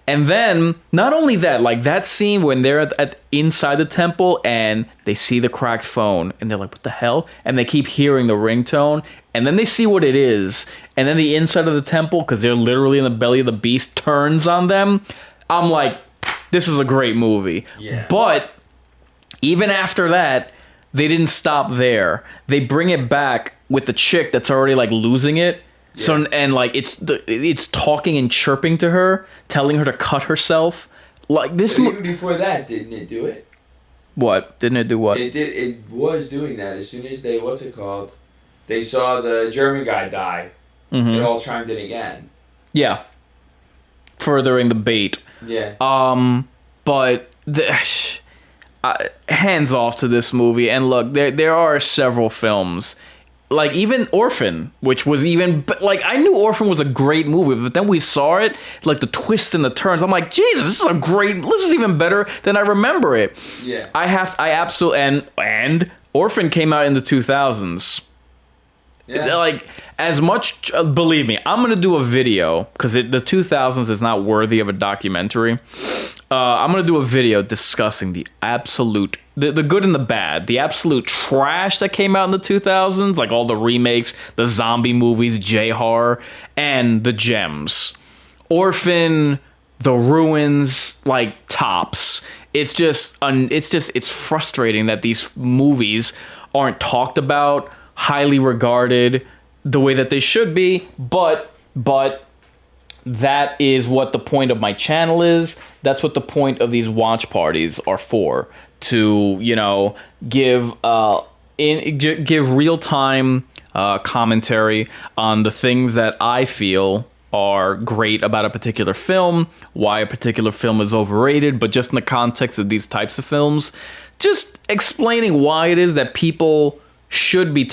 And then, not only that, like that scene when they're at inside the temple and they see the cracked phone and they're like, what the hell? And they keep hearing the ringtone, and then they see what it is. And then the inside of the temple, because they're literally in the belly of the beast, turns on them. I'm like, this is a great movie. Yeah. But even after that, they didn't stop there. They bring it back with the chick that's already like losing it. Yeah. So, and like it's talking and chirping to her, telling her to cut herself. Like this. But even before that, didn't it do it? What? Didn't it do what? It did. It was doing that as soon as they they saw the German guy die. Mm-hmm. It all chimed in again. Yeah. Furthering the bait. Yeah. But hands off to this movie. And look, there are several films. Like even Orphan, which was even like, I knew Orphan was a great movie, but then we saw it, like the twists and the turns. I'm like, Jesus, this is even better than I remember it. Yeah. I absolutely, and Orphan came out in the 2000s. Yeah. Like, as much, believe me, I'm gonna do a video because the 2000s is not worthy of a documentary. I'm gonna do a video discussing the absolute, the good and the bad, the absolute trash that came out in the 2000s, like all the remakes, the zombie movies, J-horror, and the gems. Orphan, The Ruins, like tops. It's frustrating that these movies aren't talked about, highly regarded the way that they should be, but that is what the point of my channel is. That's what the point of these watch parties are for. To, you know, give real time commentary on the things that I feel are great about a particular film, why a particular film is overrated, but just in the context of these types of films, just explaining why it is that people should be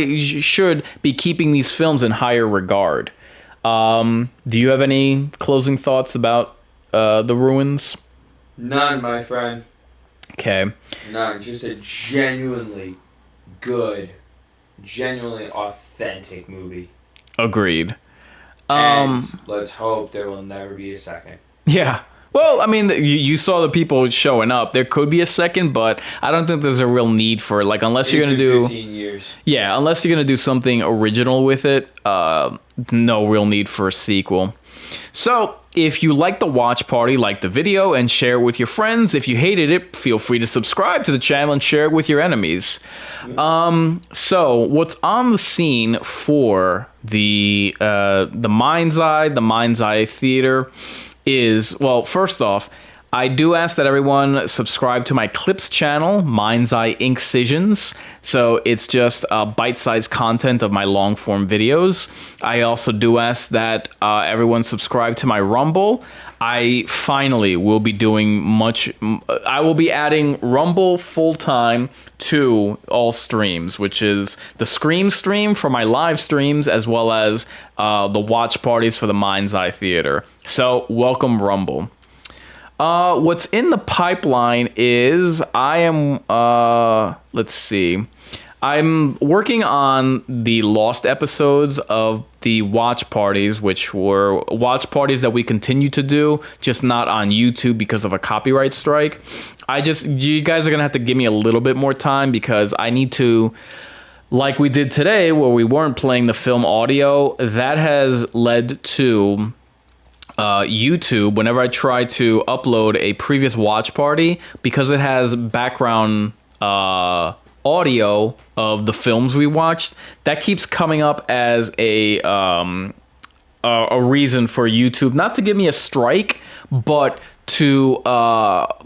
should be keeping these films in higher regard. Do you have any closing thoughts about The Ruins? None, my friend. Okay. None. Just a genuinely good, genuinely authentic movie. Agreed. And let's hope there will never be a second. Yeah. Well, I mean, you saw the people showing up. There could be a second, but I don't think there's a real need for it. Like, unless you're going to do... 15 years. Yeah, unless you're going to do something original with it, no real need for a sequel. So, if you like the watch party, like the video and share it with your friends. If you hated it, feel free to subscribe to the channel and share it with your enemies. So, what's on the scene for the Mind's Eye Theater is, well, first off, I do ask that everyone subscribe to my Clips channel, Mind's Eye Incisions. So it's just bite-sized content of my long-form videos. I also do ask that everyone subscribe to my Rumble. I finally will be doing I will be adding Rumble full-time to all streams, which is the Scream stream for my live streams, as well as the watch parties for the Mind's Eye Theater. So welcome, Rumble. What's in the pipeline is I am, let's see. I'm working on the lost episodes of the watch parties, which were watch parties that we continue to do, just not on YouTube because of a copyright strike. You guys are going to have to give me a little bit more time because I need to, like we did today, where we weren't playing the film audio, that has led to... YouTube, whenever I try to upload a previous watch party, because it has background audio of the films we watched, that keeps coming up as a reason for YouTube not to give me a strike, but to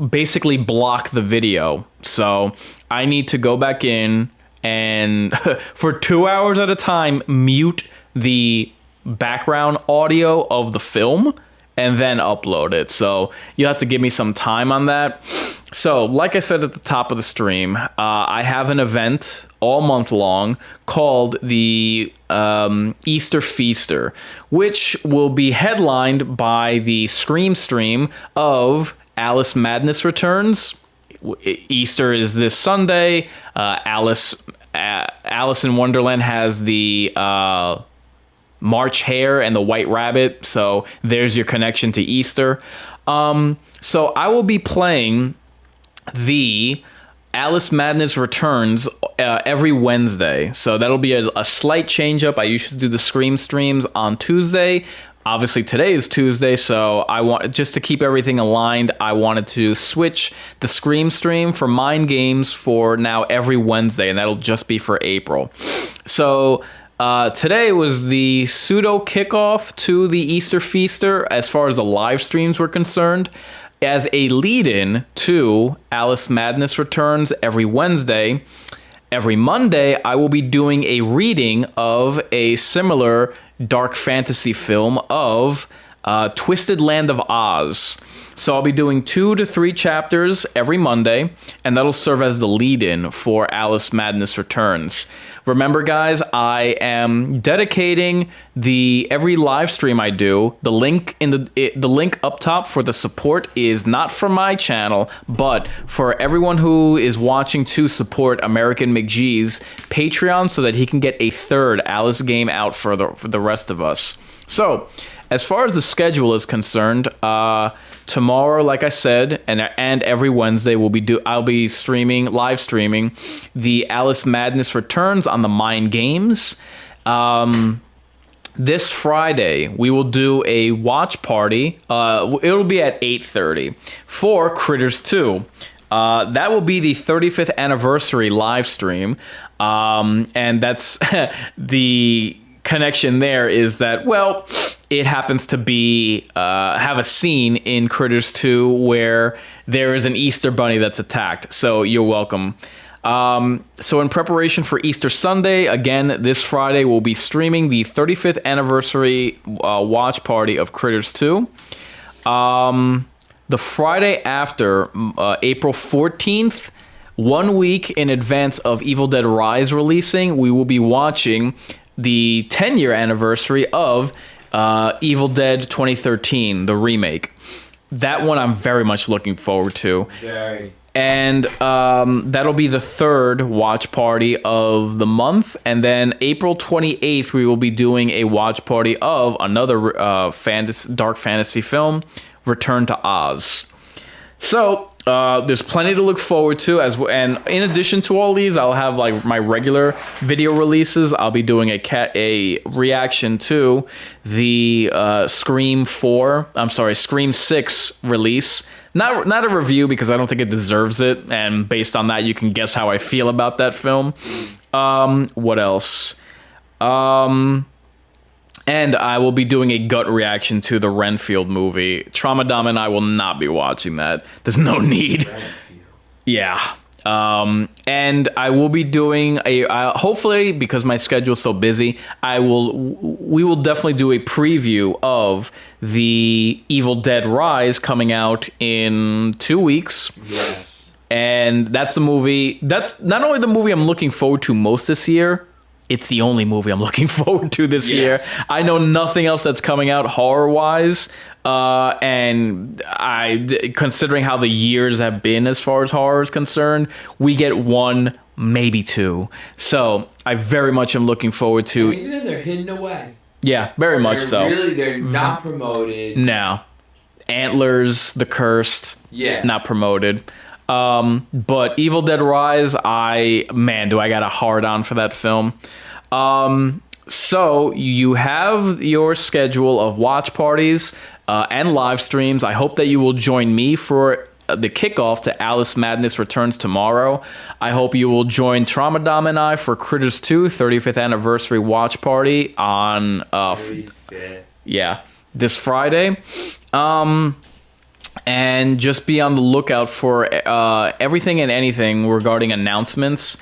basically block the video. So I need to go back in and for 2 hours at a time mute the background audio of the film and then upload it. So you have to give me some time on that. So like I said at the top of the stream, I have an event all month long called the Easter Feaster, which will be headlined by the Scream stream of Alice Madness Returns. Easter is this Sunday. Alice in Wonderland has the March Hare and the White Rabbit, so there's your connection to Easter. So I will be playing the Alice Madness Returns every Wednesday, so that'll be a slight change up. I usually do the Scream streams on Tuesday. Obviously today is Tuesday, so I want, just to keep everything aligned, I wanted to switch the Scream stream for Mind Games for now every Wednesday, and that'll just be for April. So today was the pseudo kickoff to the Easter Feaster as far as the live streams were concerned. As a lead-in to Alice Madness Returns every Wednesday, every Monday I will be doing a reading of a similar dark fantasy film of Twisted Land of Oz. So I'll be doing 2 to 3 chapters every Monday, and that'll serve as the lead-in for Alice Madness Returns. Remember, guys, I am dedicating every live stream I do. The link the link up top for the support is not for my channel, but for everyone who is watching to support American McGee's Patreon, so that he can get a third Alice game out for the rest of us. So, as far as the schedule is concerned, tomorrow, like I said, and every Wednesday I'll be live streaming the Alice Madness Returns on the Mind Games. This Friday we will do a watch party. It'll be at 8:30 for Critters 2. That will be the 35th anniversary live stream, and that's the connection there is that, well, it happens to be have a scene in Critters 2 where there is an Easter bunny that's attacked. So you're welcome. So in preparation for Easter Sunday, again, this Friday, we'll be streaming the 35th anniversary watch party of Critters 2. The Friday after, April 14th, 1 week in advance of Evil Dead Rise releasing, we will be watching the 10-year anniversary of Evil Dead 2013, the remake. That one I'm very much looking forward to. Very. And that'll be the third watch party of the month. And then April 28th, we will be doing a watch party of another dark fantasy film, Return to Oz. So there's plenty to look forward to, and in addition to all these, I'll have like my regular video releases. I'll be doing a reaction to the Scream 6 release. Not a review because I don't think it deserves it, and based on that, you can guess how I feel about that film. What else? And I will be doing a gut reaction to the Renfield movie. Tramadam and I will not be watching that. There's no need. Renfield. Yeah. And I will be doing hopefully, because my schedule is so busy, we will definitely do a preview of the Evil Dead Rise coming out in 2 weeks. Yes. And that's the movie. That's not only the movie I'm looking forward to most this year, it's the only movie I'm looking forward to this year. I know nothing else that's coming out horror-wise, and considering how the years have been as far as horror is concerned, we get one, maybe two. So I very much am looking forward to. Even they're hidden away. Yeah, very much so. They're not promoted. No, Antlers, The Cursed. Yeah, not promoted. But Evil Dead Rise, do I got a hard on for that film. So you have your schedule of watch parties and live streams. I hope that you will join me for the kickoff to Alice Madness Returns tomorrow. I hope you will join Tramadam and I for Critters 2 35th anniversary watch party on 35th. Yeah, this Friday. And just be on the lookout for everything and anything regarding announcements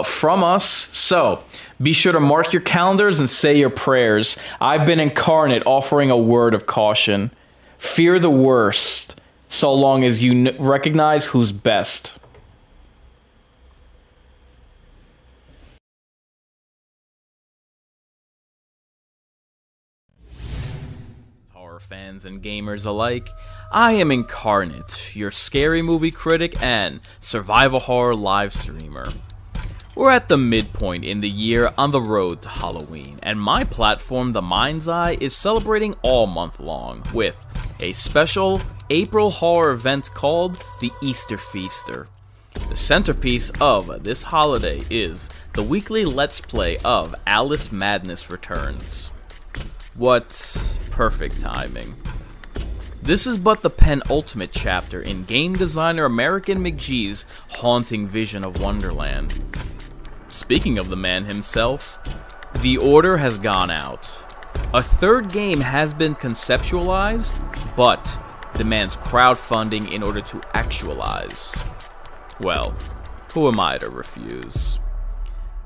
from us. So be sure to mark your calendars and say your prayers. I've been incarnate, offering a word of caution. Fear the worst, so long as you recognize who's best. Horror fans and gamers alike, I am Incarnate, your scary movie critic and survival horror live streamer. We're at the midpoint in the year on the road to Halloween, and my platform, The Mind's Eye, is celebrating all month long with a special April horror event called the Easter Feaster. The centerpiece of this holiday is the weekly Let's Play of Alice Madness Returns. What perfect timing. This is but the penultimate chapter in game designer American McGee's haunting vision of Wonderland. Speaking of the man himself, the order has gone out. A third game has been conceptualized, but demands crowdfunding in order to actualize. Well, who am I to refuse?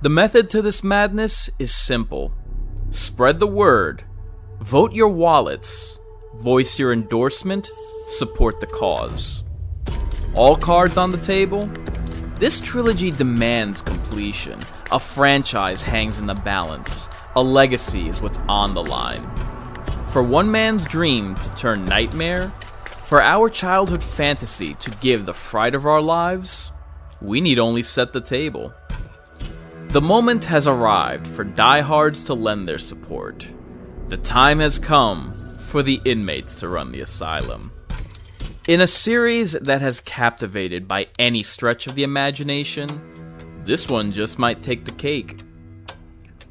The method to this madness is simple. Spread the word, vote your wallets, voice your endorsement, support the cause. All cards on the table? This trilogy demands completion. A franchise hangs in the balance. A legacy is what's on the line. For one man's dream to turn nightmare, for our childhood fantasy to give the fright of our lives, we need only set the table. The moment has arrived for diehards to lend their support. The time has come for the inmates to run the asylum. In a series that has captivated by any stretch of the imagination, this one just might take the cake.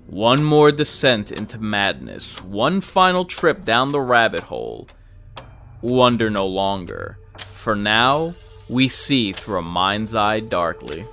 One more descent into madness, one final trip down the rabbit hole. Wonder no longer, for now we see through a mind's eye darkly.